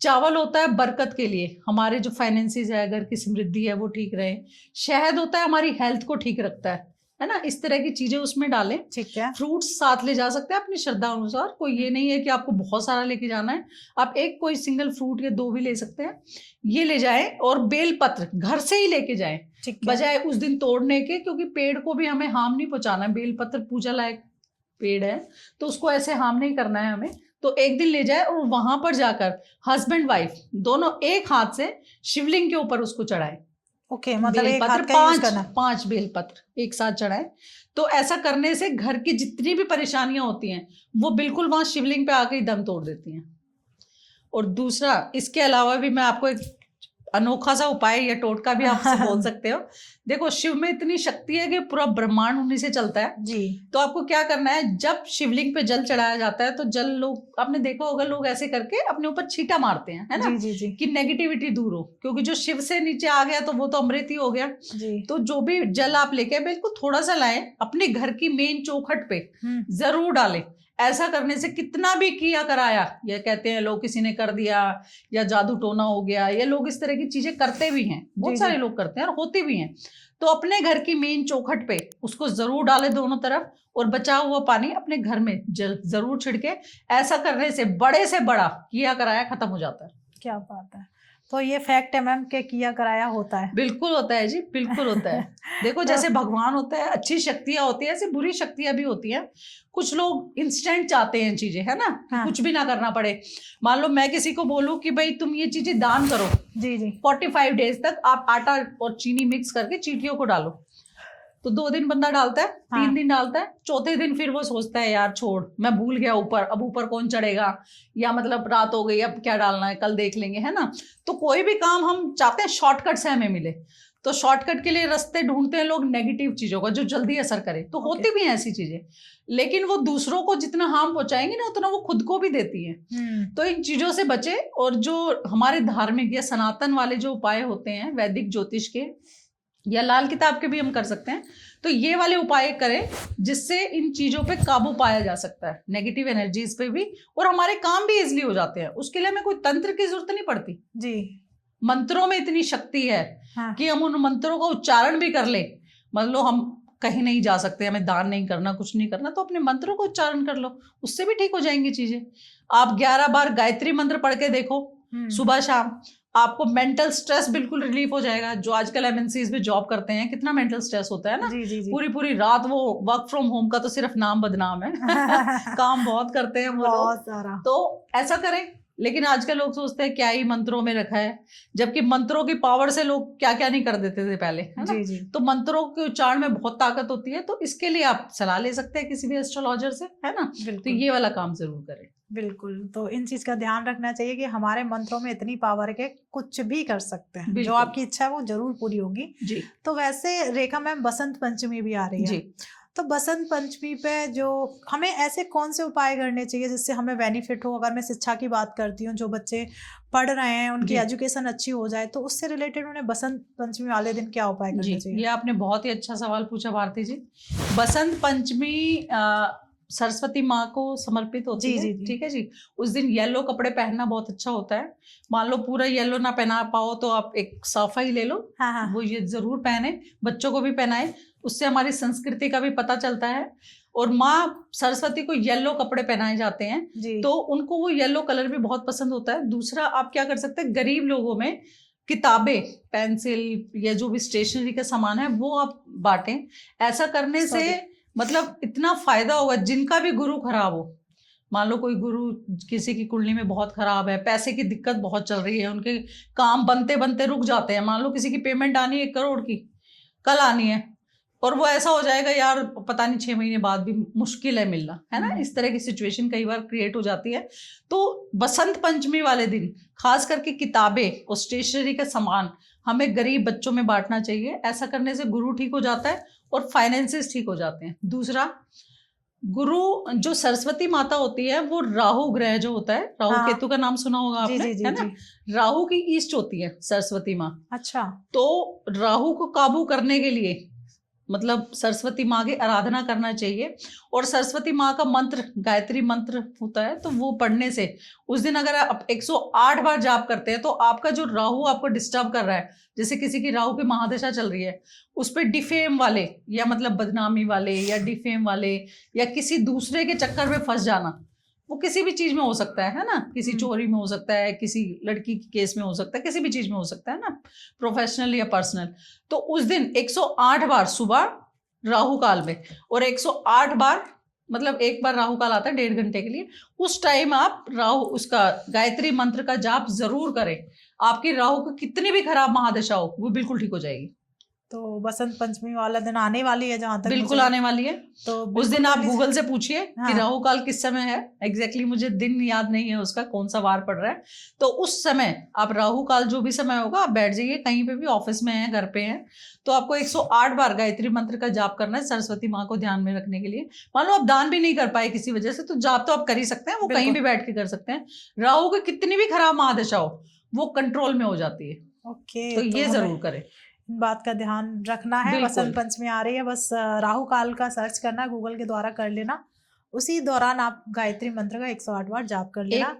चावल होता है बरकत के लिए, हमारे जो फाइनेंसेस है, घर की समृद्धि है वो ठीक रहे। शहद होता है हमारी हेल्थ को ठीक रखता है ना। इस तरह की चीजें उसमें डालें। ठीक है। फ्रूट्स साथ ले जा सकते हैं अपनी श्रद्धा अनुसार, कोई ये नहीं है कि आपको बहुत सारा लेके जाना है, आप एक कोई सिंगल फ्रूट या 2 भी ले सकते हैं, ये ले जाएं। और बेलपत्र घर से ही लेके जाएं, बजाय उस दिन तोड़ने के, क्योंकि पेड़ को भी हमें हार्म नहीं पहुंचाना। बेलपत्र पूजा लायक पेड़ है, तो उसको ऐसे हार्म नहीं करना है हमें। तो एक दिन ले जाए और वहां पर जाकर हस्बैंड वाइफ दोनों एक हाथ से शिवलिंग के ऊपर उसको चढ़ाए। ओके, मतलब एक हाथ का यूज करना, 5 बेलपत्र एक साथ चढ़ाए। तो ऐसा करने से घर की जितनी भी परेशानियां होती हैं वो बिल्कुल वहां शिवलिंग पे आके ही दम तोड़ देती हैं। और दूसरा, इसके अलावा भी मैं आपको एक अनोखा सा उपाय या टोटका भी आपसे बोल सकते हो। देखो, शिव में इतनी शक्ति है कि पूरा ब्रह्मांड उन्हीं से चलता है जी। तो आपको क्या करना है, जब शिवलिंग पे जल चढ़ाया जाता है तो जल, लोग आपने देखा होगा, लोग ऐसे करके अपने ऊपर छींटा मारते हैं, है ना। जी जी जी। कि नेगेटिविटी दूर हो, क्योंकि जो शिव से नीचे आ गया तो वो तो अमृत ही हो गया जी। तो जो भी जल आप लेके बिल्कुल थोड़ा सा लाएं, अपने घर की मेन चौखट पे जरूर डालें। ऐसा करने से कितना भी किया कराया, ये कहते हैं लोग किसी ने कर दिया या जादू टोना हो गया, ये लोग इस तरह की चीजें करते भी हैं, बहुत सारे लोग करते हैं और होती भी हैं। तो अपने घर की मेन चौखट पे उसको जरूर डालें दोनों तरफ, और बचा हुआ पानी अपने घर में जरूर छिड़के। ऐसा करने से बड़े से बड़ा किया कराया खत्म हो जाता है। क्या बात है। तो ये फैक्ट है मैम के किया कराया होता है। बिल्कुल होता है जी, बिल्कुल होता है। देखो, जैसे भगवान होता है, अच्छी शक्तियां होती है, ऐसे बुरी शक्तियां भी होती हैं। कुछ लोग इंस्टेंट चाहते हैं चीजें, है ना। हाँ। कुछ भी ना करना पड़े। मान लो मैं किसी को बोलूं कि भाई तुम ये चीजें दान करो, जी जी, 45 डेज तक आप आटा और चीनी मिक्स करके चींटियों को डालो, तो 2 दिन बंदा डालता है, 3 दिन डालता है, चौथे दिन फिर वो सोचता है यार छोड़, मैं भूल गया, ऊपर अब ऊपर कौन चढ़ेगा, या मतलब रात हो गई, अब क्या डालना है, कल देख लेंगे, है ना। तो कोई भी काम हम चाहते हैं शॉर्टकट से हमें मिले, तो शॉर्टकट के लिए रास्ते ढूंढते हैं लोग नेगेटिव चीजों का जो जल्दी असर करे, तो होती भी हैं ऐसी चीजें, लेकिन वो दूसरों को जितना हार्म पहुंचाएंगे ना उतना वो खुद को भी देती है। तो इन चीजों से बचे। और जो हमारे धार्मिक या सनातन वाले जो उपाय होते हैं वैदिक ज्योतिष के या लाल किताब के भी हम कर सकते हैं, तो ये वाले उपाय करें जिससे इन चीजों पे काबू पाया जा सकता है, नेगेटिव एनर्जीज पे भी, और हमारे काम भी इजिली हो जाते हैं। उसके लिए हमें कोई तंत्र की जरूरत नहीं पड़ती जी। मंत्रों में इतनी शक्ति है हाँ। कि हम उन मंत्रों का उच्चारण भी कर ले। मतलब हम कहीं नहीं जा सकते, हमें दान नहीं करना, कुछ नहीं करना, तो अपने मंत्रों का उच्चारण कर लो, उससे भी ठीक हो जाएंगी चीजें। आप 11 बार गायत्री मंत्र पढ़ के देखो सुबह शाम, आपको मेंटल स्ट्रेस बिल्कुल रिलीफ हो जाएगा। जो आजकल एमएनसीज में जॉब करते हैं कितना मेंटल स्ट्रेस होता है ना। जी। पूरी रात वो वर्क फ्रॉम होम का तो सिर्फ नाम बदनाम है काम बहुत करते हैं वो बहुत लोग, सारा। तो ऐसा करें। लेकिन आजकल लोग सोचते हैं क्या ही मंत्रों में रखा है, जबकि मंत्रों की पावर से लोग क्या क्या नहीं कर देते थे पहले, है ना। जी। तो मंत्रों के उच्चारण में बहुत ताकत होती है, तो इसके लिए आप सलाह ले सकते हैं किसी भी एस्ट्रोलॉजर से, है ना। तो ये वाला काम जरूर करें। बिल्कुल, तो इन चीज का ध्यान रखना चाहिए कि हमारे मंत्रों में इतनी पावर है कि कुछ भी कर सकते हैं, जो आपकी इच्छा है वो जरूर पूरी होगी जी। तो वैसे रेखा मैम, बसंत पंचमी भी आ रही है जी, तो बसंत पंचमी पे जो हमें ऐसे कौन से उपाय करने चाहिए जिससे हमें बेनिफिट हो? अगर मैं शिक्षा की बात करती हूँ, जो बच्चे पढ़ रहे हैं उनकी एजुकेशन अच्छी हो जाए, तो उससे रिलेटेड उन्हें बसंत पंचमी वाले दिन क्या उपाय करने चाहिए? ये आपने बहुत ही अच्छा सवाल पूछा भारती जी। बसंत पंचमी सरस्वती माँ को समर्पित होती है, ठीक है जी। उस दिन येलो कपड़े पहनना बहुत अच्छा होता है। मान लो पूरा येलो ना पहना पाओ तो आप एक साफा ही ले लो, वो ये जरूर पहने, बच्चों को भी पहनाए, उससे हमारी संस्कृति का भी पता चलता है। और माँ सरस्वती को येलो कपड़े पहनाए जाते हैं, तो उनको वो येलो कलर भी बहुत पसंद होता है। दूसरा, आप क्या कर सकते हैं, गरीब लोगों में किताबें, पेंसिल या जो भी स्टेशनरी का सामान है वो आप बांटें। ऐसा करने से मतलब इतना फायदा होगा। जिनका भी गुरु खराब हो, मान लो कोई गुरु किसी की कुंडली में बहुत खराब है, पैसे की दिक्कत बहुत चल रही है, उनके काम बनते बनते रुक जाते हैं, मान लो किसी की पेमेंट आनी है 1 करोड़ की, कल आनी है, और वो ऐसा हो जाएगा यार पता नहीं 6 महीने बाद भी मुश्किल है मिलना, है ना। इस तरह की सिचुएशन कई बार क्रिएट हो जाती है। तो बसंत पंचमी वाले दिन खास करके किताबें और स्टेशनरी का सामान हमें गरीब बच्चों में बांटना चाहिए। ऐसा करने से गुरु ठीक हो जाता है और फाइनेंसेस ठीक हो जाते हैं। दूसरा, गुरु जो सरस्वती माता होती है वो राहु ग्रह जो होता है, राहु केतु का नाम सुना होगा आपने, है ना। राहु की ईस्ट होती है सरस्वती माँ। अच्छा। तो राहु को काबू करने के लिए मतलब सरस्वती माँ की आराधना करना चाहिए। और सरस्वती माँ का मंत्र गायत्री मंत्र होता है, तो वो पढ़ने से उस दिन अगर आप 108 बार जाप करते हैं तो आपका जो राहु आपको डिस्टर्ब कर रहा है, जैसे किसी की राहु की महादशा चल रही है, उस पर डिफेम वाले या मतलब बदनामी वाले या डिफेम वाले या किसी दूसरे के चक्कर में फंस जाना, वो किसी भी चीज में हो सकता है ना। किसी चोरी में हो सकता है, किसी लड़की के केस में हो सकता है, किसी भी चीज में हो सकता है ना, प्रोफेशनल या पर्सनल। तो उस दिन 108 बार सुबह राहु काल में, और 108 बार मतलब एक बार राहु काल आता है 1.5 घंटे के लिए, उस टाइम आप राहु उसका गायत्री मंत्र का जाप जरूर करें। आपकी राहु को कितनी भी खराब महादशा हो वो बिल्कुल ठीक हो जाएगी। तो बसंत पंचमी वाला दिन आने वाली है, जहां तक बिल्कुल आने वाली है। तो उस दिन आप गूगल से पूछिए कि राहु काल किस समय है। एग्जैक्टली मुझे दिन याद नहीं है उसका, कौन सा वार पड़ रहा है। तो उस समय आप राहु काल जो भी समय होगा आप बैठ जाइए, कहीं पे भी, ऑफिस में है, घर पे हैं, तो आपको 108 बार गायत्री मंत्र का जाप करना है सरस्वती माँ को ध्यान में रखने के लिए। मान लो आप दान भी नहीं कर पाए किसी वजह से, तो जाप तो आप कर ही सकते हैं, वो कहीं भी बैठ के कर सकते हैं। राहु की कितनी भी खराब महादशा हो वो कंट्रोल में हो जाती है। ओके, तो ये जरूर करें, बात का ध्यान रखना है। बसंत पंचमी आ रही है, बस राहु काल का सर्च करना, गूगल के द्वारा कर लेना, उसी दौरान आप गायत्री मंत्र का 108 बार जाप कर लेना।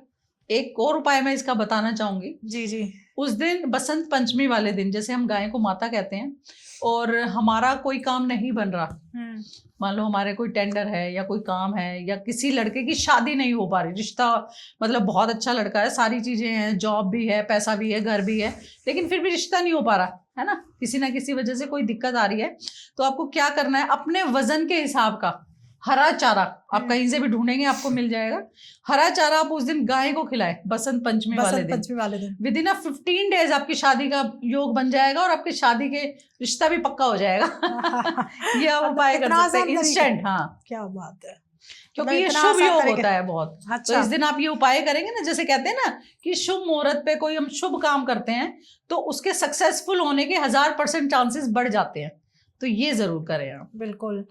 एक और उपाय मैं इसका बताना चाहूंगी। जी। उस दिन बसंत पंचमी वाले दिन, जैसे हम गाय को माता कहते हैं और हमारा कोई काम नहीं बन रहा, मान लो हमारे कोई टेंडर है या कोई काम है या किसी लड़के की शादी नहीं हो पा रही, रिश्ता मतलब बहुत अच्छा लड़का है, सारी चीजें हैं, जॉब भी है, पैसा भी है, घर भी है, लेकिन फिर भी रिश्ता नहीं हो पा रहा है ना, किसी ना किसी वजह से कोई दिक्कत आ रही है, तो आपको क्या करना है, अपने वजन के हिसाब का हरा चारा आप कहीं से भी ढूंढेंगे आपको मिल जाएगा। हरा चारा आप उस दिन गाय को खिलाए बसंत पंचमी वाले दिन। विद इन 15 डेज आपकी शादी का योग बन जाएगा और आपकी शादी के रिश्ता भी पक्का हो जाएगा। ये आप उपाय कर सकते हैं इंस्टेंट। हाँ, क्या बात है। क्योंकि ये इतना शुभ आसान योग तरीके- होता है बहुत। अच्छा। तो इस दिन आप ये उपाय करेंगे ना, जैसे कहते हैं ना कि शुभ मुहूर्त पे कोई हम शुभ काम करते हैं तो उसके सक्सेसफुल होने के 1000% चांसेस बढ़ जाते हैं। तो ये जरूर करें आप। बिल्कुल।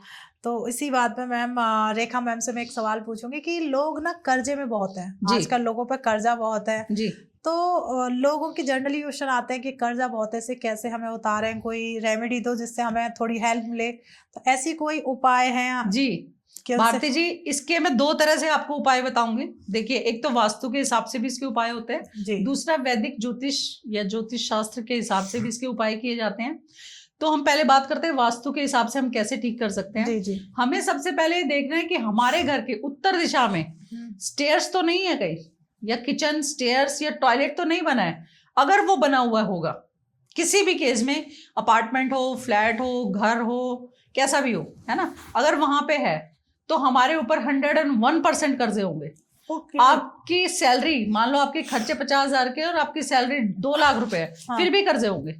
तो इसी बात में मैम, रेखा मैम से मैं एक सवाल पूछूंगी कि लोग ना कर्जे में बहुत हैं जी। आजकल, लोगों पर कर्जा बहुत है। जी। तो लोगों की जनरली क्वेश्चन आते हैं कि कर्जा बहुत है, इसे कैसे हमें उतारें, कोई रेमेडी दो जिससे हमें थोड़ी हेल्प मिले। तो ऐसी कोई उपाय है जी कि भारती जी, इसके मैं 2 तरह से आपको उपाय बताऊंगी। देखिए, एक तो वास्तु के हिसाब से भी इसके उपाय होते हैं, जी दूसरा वैदिक ज्योतिष या ज्योतिष शास्त्र के हिसाब से भी इसके उपाय किए जाते हैं। तो हम पहले बात करते हैं वास्तु के हिसाब से हम कैसे ठीक कर सकते हैं। जी जी। हमें सबसे पहले देखना है कि हमारे घर के उत्तर दिशा में स्टेयर्स तो नहीं है कहीं, या किचन स्टेयर्स या टॉयलेट तो नहीं बना है। अगर वो बना हुआ होगा, किसी भी केस में, अपार्टमेंट हो, फ्लैट हो, घर हो, कैसा भी हो, है ना, अगर वहां पे है तो हमारे ऊपर 101% कर्जे होंगे। ओके। आपकी सैलरी, मान लो आपके खर्चे 50,000 के और आपकी सैलरी 2 लाख रुपए है, हाँ। फिर भी कर्जे होंगे।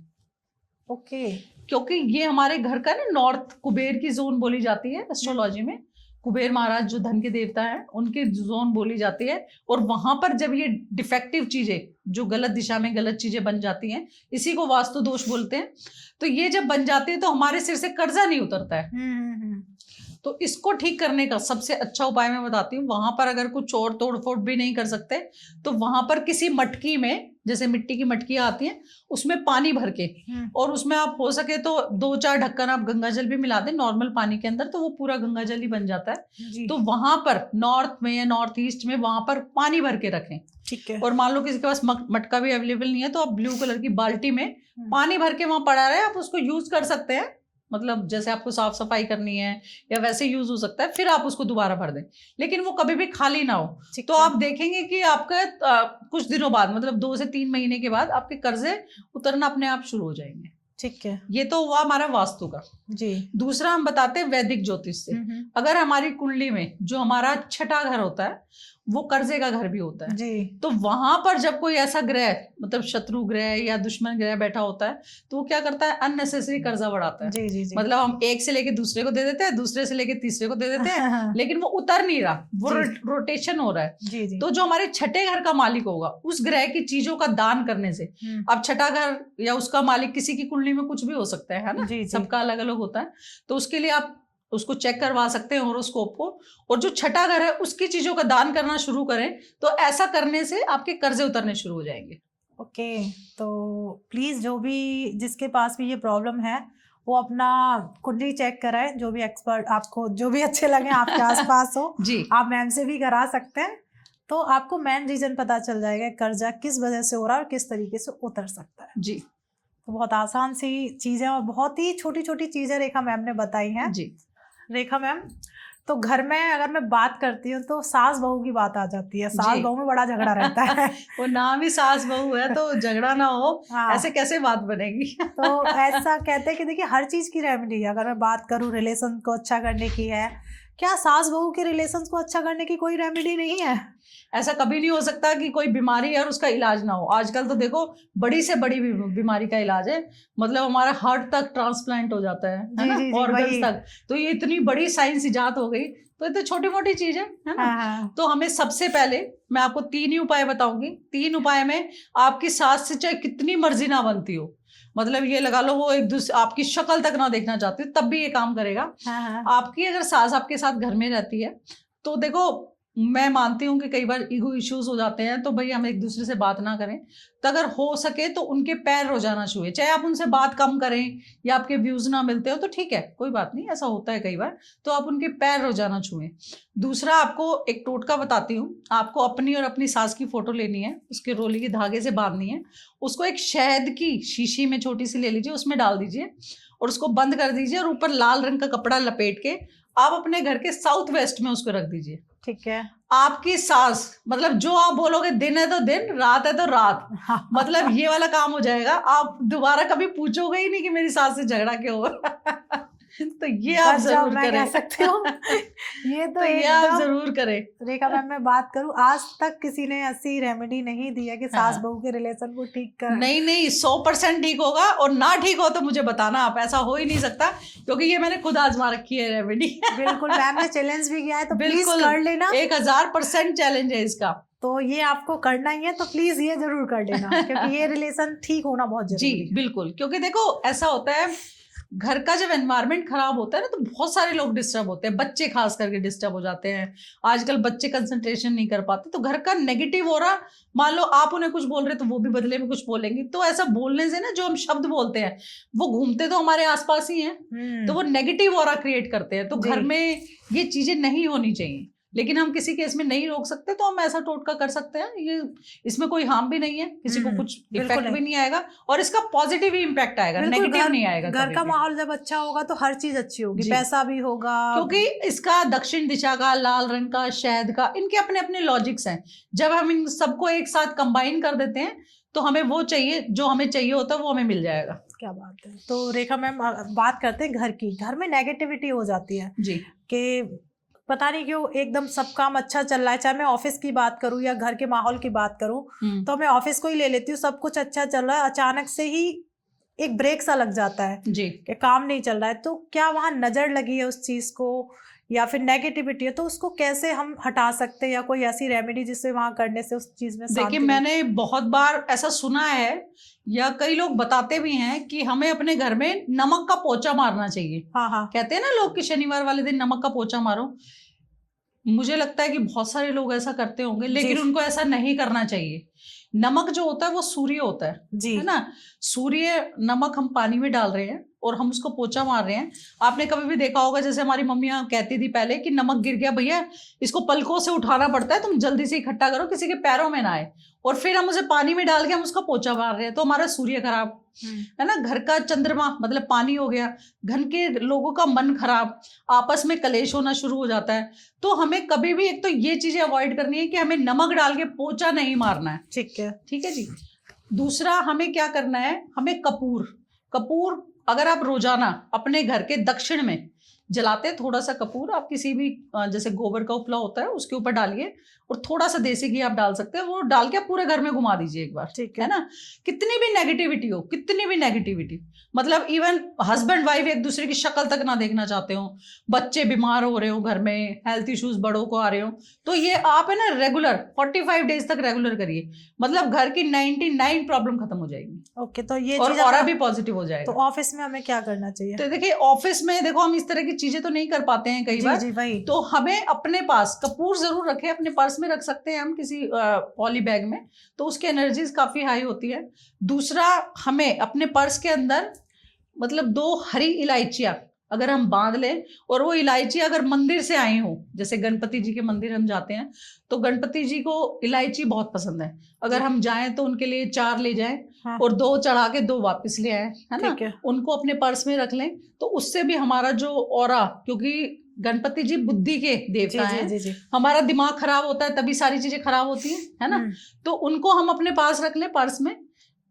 ओके। क्योंकि ये हमारे घर का ना नॉर्थ कुबेर की जोन बोली जाती है एस्ट्रोलॉजी में। कुबेर महाराज जो धन के देवता हैं, उनकी जोन बोली जाती है। और वहां पर जब ये डिफेक्टिव चीजें, जो गलत दिशा में गलत चीजें बन जाती हैं, इसी को वास्तु दोष बोलते हैं। तो ये जब बन जाती है तो हमारे सिर से कर्जा नहीं उतरता है। तो इसको ठीक करने का सबसे अच्छा उपाय मैं बताती हूँ। वहां पर अगर कुछ और तोड़ फोड़ भी नहीं कर सकते तो वहां पर किसी मटकी में, जैसे मिट्टी की मटकियां आती हैं, उसमें पानी भर के, और उसमें आप हो सके तो 2-4 ढक्कन आप गंगा जल भी मिला दें नॉर्मल पानी के अंदर, तो वो पूरा गंगा जल ही बन जाता है। जी। तो वहां पर नॉर्थ में या नॉर्थ ईस्ट में वहां पर पानी भर के रखें। ठीक है। और मान लो किसी के पास मटका भी अवेलेबल नहीं है तो आप ब्लू कलर की बाल्टी में पानी भर के वहां पड़ा रहे, आप उसको यूज कर सकते हैं। मतलब जैसे आपको साफ सफाई करनी है या वैसे यूज हो सकता है, फिर आप उसको दोबारा भर दें, लेकिन वो कभी भी खाली ना हो। तो आप देखेंगे कि आपका कुछ दिनों बाद, मतलब 2 से 3 महीने के बाद, आपके कर्जे उतरना अपने आप शुरू हो जाएंगे। ठीक है। ये तो हुआ हमारा वास्तु का। जी। दूसरा हम बताते हैं वैदिक ज्योतिष से। अगर हमारी कुंडली में जो हमारा छठा घर होता है वो कर्जे का घर भी होता है, जी। तो वहां पर जब कोई ऐसा ग्रह, मतलब शत्रु ग्रह या दुश्मन ग्रह बैठा होता है, तो वो क्या करता है, अननेसेसरी कर्जा बढ़ाता है। जी जी जी। मतलब हम एक से लेके दूसरे को दे देते हैं, दूसरे से लेके तीसरे को दे देते हैं, लेकिन वो उतर नहीं रहा, वो रोटेशन हो रहा है। जी जी। तो जो हमारे छठे घर का मालिक होगा, उस ग्रह की चीजों का दान करने से, अब छठा घर या उसका मालिक किसी की कुंडली में कुछ भी हो सकता है ना, सबका अलग अलग होता है, तो उसके लिए आप उसको चेक करवा सकते हैं होरोस्कोप को, और जो छठा घर है उसकी चीजों का दान करना शुरू करें, तो ऐसा करने से आपके कर्जे उतरने शुरू हो जाएंगे। ओके। तो प्लीज जो भी, जिसके पास भी ये प्रॉब्लम है, वो अपना कुंडली चेक कराएं। जो भी एक्सपर्ट आपको, जो भी अच्छे लगे आपके आसपास हो जी, आप मैम से भी करा सकते हैं। तो आपको मेन रीजन पता चल जाएगा कर्जा किस वजह से हो रहा है और किस तरीके से उतर सकता है। जी। तो बहुत आसान सी चीजें और बहुत ही छोटी छोटी चीजें रेखा मैम ने बताई हैं। जी। रेखा मैम, तो घर में अगर मैं बात करती हूँ तो सास बहू की बात आ जाती है। सास बहू में बड़ा झगड़ा रहता है। वो नाम ही सास बहू है, तो झगड़ा ना हो, ऐसे कैसे बात बनेगी। तो ऐसा कहते हैं कि देखिए हर चीज की रेमेडी है। अगर मैं बात करूँ रिलेशन को अच्छा करने की है, क्या सास बहू के रिलेशन को अच्छा करने की कोई रेमेडी नहीं है? ऐसा कभी नहीं हो सकता कि कोई बीमारी है और उसका इलाज ना हो। आजकल तो देखो बड़ी से बड़ी बीमारी का इलाज है, मतलब हमारा हार्ट तक ट्रांसप्लांट हो जाता है ना, ऑर्गन्स तक। तो ये इतनी बड़ी साइंस इजाद हो गई, तो ये तो छोटी मोटी चीज है ना। हाँ। तो हमें सबसे पहले मैं आपको 3 ही उपाय बताऊंगी। 3 उपाय में आपकी सास से चाहे कितनी मर्जी ना बनती हो, मतलब ये लगा लो वो एक दूसरे आपकी शक्ल तक ना देखना चाहती हो, तब भी ये काम करेगा। आपकी अगर सास आपके साथ घर में रहती है तो देखो, मैं मानती हूँ कि कई बार ईगो इश्यूज हो जाते हैं, तो भाई हम एक दूसरे से बात ना करें। तो अगर हो सके तो उनके पैर रोजाना छुए, चाहे आप उनसे बात कम करें या आपके व्यूज ना मिलते हो तो ठीक है, कोई बात नहीं, ऐसा होता है कई बार, तो आप उनके पैर रोजाना छुएं। दूसरा, आपको एक टोटका बताती हूँ। आपको अपनी और अपनी सास की फोटो लेनी है, उसके रोली के धागे से बांधनी है, उसको एक शहद की शीशी में छोटी सी ले लीजिए, उसमें डाल दीजिए और उसको बंद कर दीजिए, और ऊपर लाल रंग का कपड़ा लपेट के आप अपने घर के साउथ वेस्ट में उसको रख दीजिए। ठीक है। आपकी सास, मतलब जो आप बोलोगे दिन है तो दिन, रात है तो रात, मतलब ये वाला काम हो जाएगा। आप दोबारा कभी पूछोगे ही नहीं कि मेरी सास से झगड़ा क्यों हो रहा। तो ये आप जरूर मैं कह करें। सकती हूँ ये तो ये आप एकदम। जरूर करें। रेखा मैम, मैं बात करूं, आज तक किसी ने ऐसी रेमेडी नहीं दी है कि सास हाँ। बहू के रिलेशन को ठीक कर। नहीं 100% ठीक होगा, और ना ठीक हो तो मुझे बताना आप, ऐसा हो ही नहीं सकता, क्योंकि ये मैंने खुद आजमा रखी है रेमेडी। बिल्कुल मैम ने चैलेंज भी किया है, तो प्लीज बिल्कुल कर लेना। 1000% चैलेंज है इसका। तो ये आपको करना ही है, तो प्लीज ये जरूर कर लेना क्योंकि ये रिलेशन ठीक होना बहुत जी जरूरी है। बिल्कुल, क्योंकि देखो ऐसा होता है, घर का जब एनवायरनमेंट खराब होता है ना, तो बहुत सारे लोग डिस्टर्ब होते हैं, बच्चे खास करके डिस्टर्ब हो जाते हैं। आजकल बच्चे कंसंट्रेशन नहीं कर पाते, तो घर का नेगेटिव हो रहा, मान लो आप उन्हें कुछ बोल रहे तो वो भी बदले में कुछ बोलेंगे, तो ऐसा बोलने से ना, जो हम शब्द बोलते हैं वो घूमते तो हमारे आसपास ही हैं, तो वो नेगेटिव ऑरा क्रिएट करते हैं। तो घर में ये चीजें नहीं होनी चाहिए, लेकिन हम किसी केस में नहीं रोक सकते, तो हम ऐसा टोटका कर सकते हैं। ये इसमें कोई हार्म भी नहीं है, किसी को कुछ इफेक्ट भी नहीं आएगा, और इसका पॉजिटिव ही इम्पैक्ट आएगा, नेगेटिव नहीं आएगा। घर का माहौल जब अच्छा होगा तो हर चीज अच्छी होगी, पैसा भी होगा, क्योंकि इसका दक्षिण दिशा का, लाल रंग का, शहद का, इनके अपने अपने लॉजिक्स हैं। जब हम इन सबको एक साथ कंबाइन कर देते हैं, तो हमें वो चाहिए, जो हमें चाहिए होता है वो हमें मिल जाएगा। क्या बात है। तो रेखा मैम, बात करते हैं घर की। घर में नेगेटिविटी हो जाती है जी, कि पता नहीं क्यों एकदम सब काम अच्छा चल रहा है, चाहे मैं ऑफिस की बात करूं या घर के माहौल की बात करूं, तो मैं ऑफिस को ही ले लेती हूँ, सब कुछ अच्छा चल रहा है, अचानक से ही एक ब्रेक सा लग जाता है जी, कि काम नहीं चल रहा है। तो क्या वहां नजर लगी है उस चीज को, या फिर नेगेटिविटी है, तो उसको कैसे हम हटा सकते हैं, या कोई ऐसी रेमेडी जिससे वहां करने से उस चीज में? देखिए, मैंने बहुत बार ऐसा सुना है, या कई लोग बताते भी हैं कि हमें अपने घर में नमक का पोछा मारना चाहिए। हाँ, कहते हैं ना लोग कि शनिवार वाले दिन नमक का पोछा मारो। मुझे लगता है कि बहुत सारे लोग ऐसा करते होंगे, लेकिन उनको ऐसा नहीं करना चाहिए। नमक जो होता है वो सूर्य होता है ना। सूर्य नमक हम पानी में डाल रहे हैं और हम उसको पोछा मार रहे हैं। आपने कभी भी देखा होगा, जैसे हमारी मम्मियां कहती थी पहले कि नमक गिर गया भैया, इसको पलकों से उठाना पड़ता है, तुम जल्दी से इकट्ठा करो, किसी के पैरों में ना आए, और फिर हम उसे पानी में डाल के हम उसका पोछा मार रहे हैं, तो हमारा सूर्य खराब है ना। घर का चंद्रमा मतलब पानी हो गया, घर के लोगों का मन खराब, आपस में कलेश होना शुरू हो जाता है। तो हमें कभी भी, एक तो ये चीजें अवॉइड करनी है कि हमें नमक डाल के पोछा नहीं मारना है। ठीक है जी। दूसरा, हमें क्या करना है, हमें कपूर अगर आप रोजाना अपने घर के दक्षिण में जलाते, थोड़ा सा कपूर आप किसी भी, जैसे गोबर का उपला होता है उसके ऊपर डालिए, और थोड़ा सा देसी घी आप डाल सकते हैं, वो डाल के आप पूरे घर में घुमा दीजिए एक बार, ठीक है ना। कितनी भी नेगेटिविटी मतलब इवन हस्बैंड वाइफ एक दूसरे की शक्ल तक ना देखना चाहते हो, बच्चे बीमार हो रहे हो, घर में हेल्थ इश्यूज बड़ों को आ रहे हो, तो ये आप है ना रेगुलर 45 डेज तक रेगुलर करिए, मतलब घर की 99 प्रॉब्लम खत्म हो जाएगी। ओके, तो ये और ऑरा भी पॉजिटिव हो जाएगा। तो ऑफिस में हमें क्या करना चाहिए? तो देखिए, ऑफिस में देखो हम इस तरह की चीजें तो नहीं कर पाते हैं कई बार, तो हमें अपने पास कपूर जरूर रखें, अपने पर्स में रख सकते हैं हम किसी पॉली बैग में, तो उसकी एनर्जीज काफी हाई होती है। दूसरा, हमें अपने पर्स के अंदर मतलब 2 हरी इलायचियां अगर हम बांध लें, और वो इलायची अगर मंदिर से आई हो, जैसे गणपति जी के मंदिर हम जाते हैं तो गणपति जी को इलायची बहुत पसंद है, अगर हम जाएं तो उनके लिए 4 ले जाएं, हाँ। और 2 चढ़ा के 2 वापस ले आए, है ना, उनको अपने पर्स में रख लें, तो उससे भी हमारा जो ऑरा, क्योंकि गणपति जी बुद्धि के देवता हैं, हमारा दिमाग खराब होता है तभी सारी चीजें खराब होती हैं, है ना, तो उनको हम अपने पास रख लें पर्स में।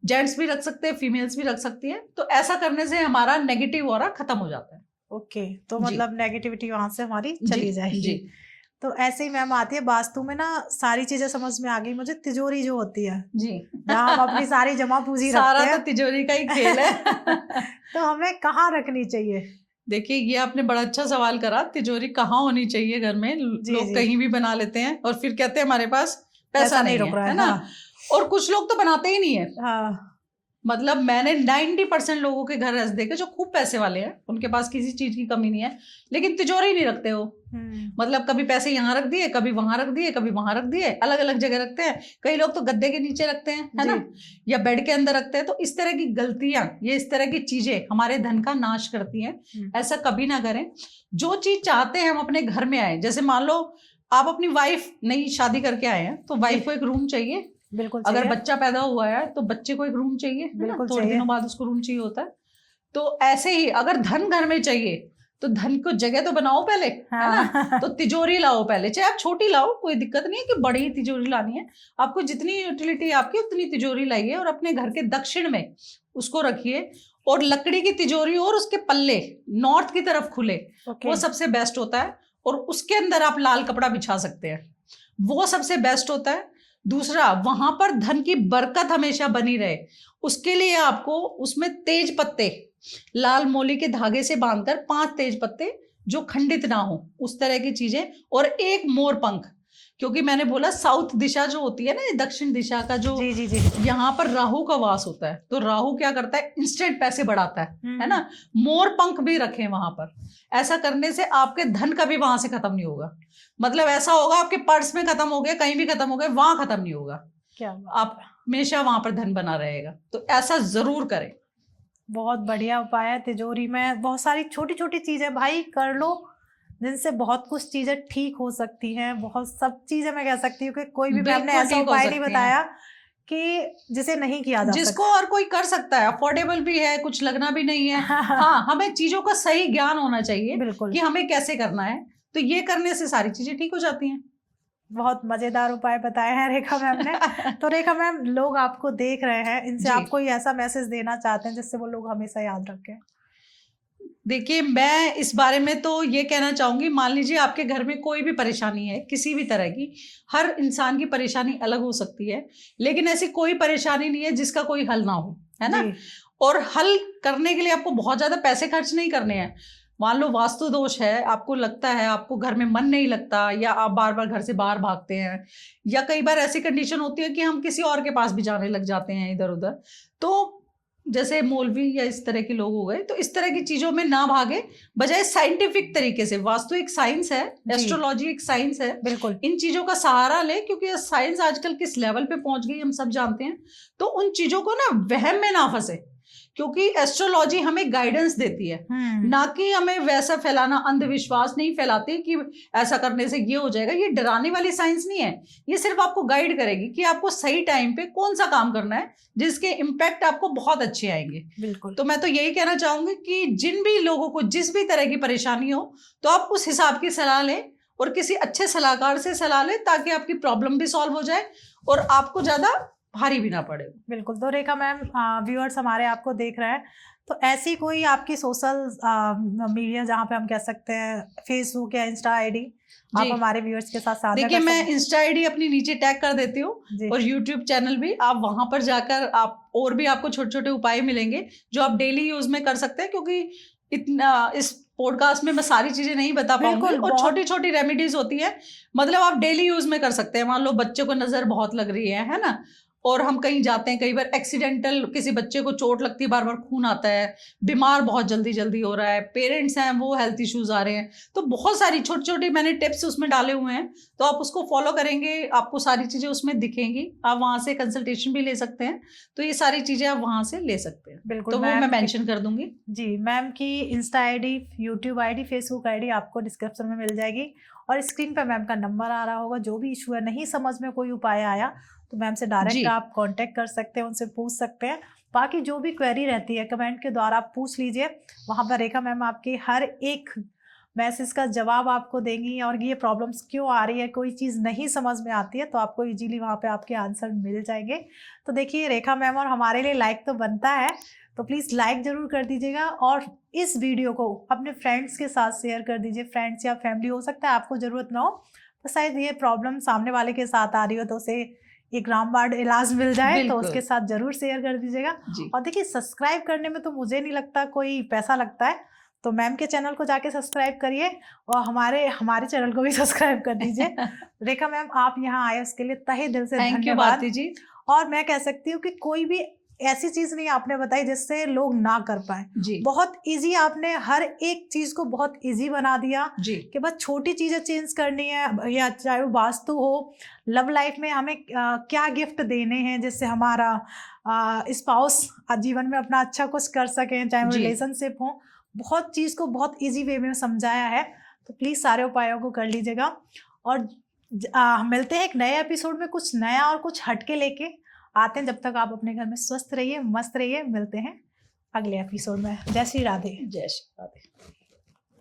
जेंट्स भी रख सकते हैं, फीमेल्स भी रख सकती है, तो ऐसा करने से हमारा नेगेटिव ऑरा खत्म हो जाता है। ओके, तो मतलब नेगेटिविटी वहां से हमारी चली जाएगी। तो ऐसे ही मैम आती है वास्तु में ना, सारी चीजें समझ में आ गई मुझे। तिजोरी जो होती है जी, जहाँ हम अपनी सारी जमा पूंजी रखते हैं, सारा तो तिजोरी का ही खेल है। तो हमें कहाँ रखनी चाहिए? देखिए, ये आपने बड़ा अच्छा सवाल करा, तिजोरी कहाँ होनी चाहिए घर में। लोग कहीं भी बना लेते हैं और फिर कहते हैं हमारे पास पैसा नहीं रुक रहा है ना, और कुछ लोग तो बनाते ही नहीं है। हाँ। मतलब मैंने 90% लोगों के घर ऐसे देखे जो खूब पैसे वाले हैं, उनके पास किसी चीज की कमी नहीं है, लेकिन तिजोरी नहीं रखते हो। मतलब कभी पैसे यहाँ रख दिए, कभी वहां रख दिए, कभी वहां रख दिए, अलग अलग जगह रखते हैं। कई लोग तो गद्दे के नीचे रखते हैं, है ना, या बेड के अंदर रखते हैं। तो इस तरह की गलतियां, ये इस तरह की चीजें हमारे धन का नाश करती हैं। ऐसा कभी ना करें। जो चीज चाहते हैं हम अपने घर में आए, जैसे मान लो आप अपनी वाइफ नई शादी करके आए हैं, तो वाइफ को एक रूम चाहिए, बिल्कुल। अगर बच्चा पैदा हुआ है तो बच्चे को एक रूम चाहिए, बिल्कुल, थोड़े दिनों बाद उसको रूम चाहिए होता है। तो ऐसे ही अगर धन घर में चाहिए तो धन को जगह तो बनाओ पहले, हाँ। है ना, तो तिजोरी लाओ पहले, चाहे आप छोटी लाओ, कोई दिक्कत नहीं है कि बड़ी तिजोरी लानी है। आपको जितनी यूटिलिटी आपकी उतनी तिजोरी लाइए और अपने घर के दक्षिण में उसको रखिए। और लकड़ी की तिजोरी और उसके पल्ले नॉर्थ की तरफ खुले, ओके। वो सबसे बेस्ट होता है। और उसके अंदर आप लाल कपड़ा बिछा सकते हैं, वो सबसे बेस्ट होता है। दूसरा, वहां पर धन की बरकत हमेशा बनी रहे, उसके लिए आपको उसमें तेज पत्ते लाल मोली के धागे से बांधकर 5 तेज पत्ते जो खंडित ना हो, उस तरह की चीजें, और एक मोर पंख, क्योंकि मैंने बोला साउथ दिशा जो होती है ना, दक्षिण दिशा का जो जी जी जी। यहाँ पर राहु का वास होता है, तो राहु क्या करता है, इंस्टेंट पैसे बढ़ाता है ना। मोर पंख भी रखें वहां पर। ऐसा करने से आपके धन कभी वहां से खत्म नहीं होगा। मतलब ऐसा होगा आपके पर्स में खत्म हो गया, कहीं भी खत्म हो गया, वहां खत्म नहीं होगा। क्या आप हमेशा वहां पर धन बना रहेगा, तो ऐसा जरूर करें। बहुत बढ़िया उपाय है। तिजोरी में बहुत सारी छोटी छोटी चीजें भाई कर लो, जिनसे बहुत कुछ चीजें ठीक हो सकती हैं। बहुत सब चीजें मैं कह सकती हूँ कि कोई भी मैम ने बिल्कुल ऐसा ठीक हो उपाय नहीं सकती बताया कि जिसे नहीं किया जा जिसको और कोई कर सकता है, अफोर्डेबल भी है, कुछ लगना भी नहीं है। सकता। हाँ, हमें चीजों का सही ज्ञान होना चाहिए बिल्कुल। कि हमें कैसे करना है, तो ये करने से सारी चीजें ठीक हो जाती हैं। बहुत मजेदार उपाय बताए हैं रेखा मैम ने। तो रेखा मैम, लोग आपको देख रहे हैं, इनसे जी। आप कोई ऐसा मैसेज देना चाहते हैं जिससे वो लोग हमेशा याद रखें? देखिए, मैं इस बारे में तो ये कहना चाहूंगी, मान लीजिए आपके घर में कोई भी परेशानी है, किसी भी तरह की, हर इंसान की परेशानी अलग हो सकती है, लेकिन ऐसी कोई परेशानी नहीं है जिसका कोई हल ना हो, है ना। जी। और हल करने के लिए आपको बहुत ज्यादा पैसे खर्च नहीं करने हैं। मान लो वास्तु दोष है, आपको लगता है आपको घर में मन नहीं लगता, या आप बार बार घर से बाहर भागते हैं, या कई बार ऐसी कंडीशन होती है कि हम किसी और के पास भी जाने लग जाते हैं इधर उधर, तो जैसे मौलवी या इस तरह के लोग हो गए, तो इस तरह की चीजों में ना भागे, बजाय साइंटिफिक तरीके से, वास्तु एक साइंस है, एस्ट्रोलॉजी एक साइंस है, बिल्कुल। इन चीजों का सहारा ले, क्योंकि साइंस आजकल किस लेवल पे पहुंच गई हम सब जानते हैं। तो उन चीजों को ना वहम में ना फंसे, क्योंकि एस्ट्रोलॉजी हमें गाइडेंस देती है, ना कि हमें वैसा फैलाना, अंधविश्वास नहीं फैलाते कि ऐसा करने से ये हो जाएगा। ये डराने वाली साइंस नहीं है, ये सिर्फ आपको गाइड करेगी कि आपको सही टाइम पे कौन सा काम करना है जिसके इम्पैक्ट आपको बहुत अच्छे आएंगे। बिल्कुल। तो मैं तो यही कहना चाहूंगी कि जिन भी लोगों को जिस भी तरह की परेशानी हो, तो आप उस हिसाब की सलाह लें और किसी अच्छे सलाहकार से सलाह लें, ताकि आपकी प्रॉब्लम भी सॉल्व हो जाए और आपको ज्यादा भारी भी ना पड़े। बिल्कुल। तो रेखा मैम, व्यूअर्स हमारे आपको देख रहे हैं, तो ऐसी कोई आपकी सोशल मीडिया, जहाँ पे हम कह सकते हैं फेसबुक या इंस्टा आईडी, आप हमारे व्यूअर्स के साथ साझा देखिए, कर मैं सकते हैं? इंस्टा आईडी अपनी नीचे टैग कर देती हूँ, और यूट्यूब चैनल भी, आप वहां पर जाकर आप और भी आपको छोटे छोटे उपाय मिलेंगे जो आप डेली यूज में कर सकते हैं, क्योंकि इतना इस पॉडकास्ट में मैं सारी चीजें नहीं बता पाऊंगी, और छोटी छोटी रेमेडीज होती है, मतलब आप डेली यूज में कर सकते हैं। मान लो बच्चे को नजर बहुत लग रही है ना, और हम कहीं जाते हैं, कई बार एक्सीडेंटल किसी बच्चे को चोट लगती है, बार बार खून आता है, बीमार बहुत जल्दी जल्दी हो रहा है, पेरेंट्स हैं वो हेल्थ इश्यूज आ रहे हैं, तो बहुत सारी छोटी छोटी मैंने टिप्स उसमें डाले हुए हैं, तो आप उसको फॉलो करेंगे, आपको सारी चीजें उसमें दिखेंगी, आप वहां से कंसल्टेशन भी ले सकते हैं, तो ये सारी चीजें आप वहां से ले सकते हैं। बिल्कुल। तो वो मैं मेंशन कर दूंगी। जी, मैम की Insta ID, YouTube ID, Facebook ID आपको डिस्क्रिप्शन में मिल जाएगी, और स्क्रीन पर मैम का नंबर आ रहा होगा। जो भी इशू है, नहीं समझ में कोई उपाय आया, तो मैम से डायरेक्ट आप कांटेक्ट कर सकते हैं, उनसे पूछ सकते हैं। बाकी जो भी क्वेरी रहती है कमेंट के द्वारा आप पूछ लीजिए, वहाँ पर रेखा मैम आपकी हर एक मैसेज का जवाब आपको देंगी। और ये प्रॉब्लम्स क्यों आ रही है, कोई चीज़ नहीं समझ में आती है, तो आपको इजीली वहाँ पे आपके आंसर मिल जाएंगे। तो देखिए रेखा मैम, और हमारे लिए लाइक तो बनता है, तो प्लीज़ लाइक ज़रूर कर दीजिएगा, और इस वीडियो को अपने फ्रेंड्स के साथ शेयर कर दीजिए। फ्रेंड्स या फैमिली, हो सकता है आपको ज़रूरत ना हो, तो शायद ये प्रॉब्लम सामने वाले के साथ आ रही हो, तो उसे एक रामबाण इलाज मिल जाए, तो उसके साथ जरूर शेयर कर दीजिएगा। और देखिए, सब्सक्राइब करने में तो मुझे नहीं लगता कोई पैसा लगता है, तो मैम के चैनल को जाके सब्सक्राइब करिए, और हमारे चैनल को भी सब्सक्राइब कर दीजिए। रेखा मैम, आप यहाँ आए उसके लिए तहे दिल से धन्यवाद जी। और मैं कह सकती हूँ कि कोई भी ऐसी चीज नहीं आपने बताई जिससे लोग ना कर पाए। बहुत इजी, आपने हर एक चीज को बहुत इजी बना दिया कि बस छोटी चीजें चेंज करनी है, या चाहे वो वास्तु हो, लव लाइफ में हमें क्या गिफ्ट देने हैं जिससे हमारा स्पाउस जीवन में अपना अच्छा कुछ कर सकें, चाहे वो रिलेशनशिप हो। बहुत चीज को बहुत इजी वे में समझाया है, तो प्लीज सारे उपायों को कर लीजिएगा। और मिलते हैं एक नए एपिसोड में, कुछ नया और कुछ हटके लेके आते हैं। जब तक आप अपने घर में स्वस्थ रहिए, मस्त रहिए। मिलते हैं अगले एपिसोड में। जय श्री राधे। जय श्री राधे।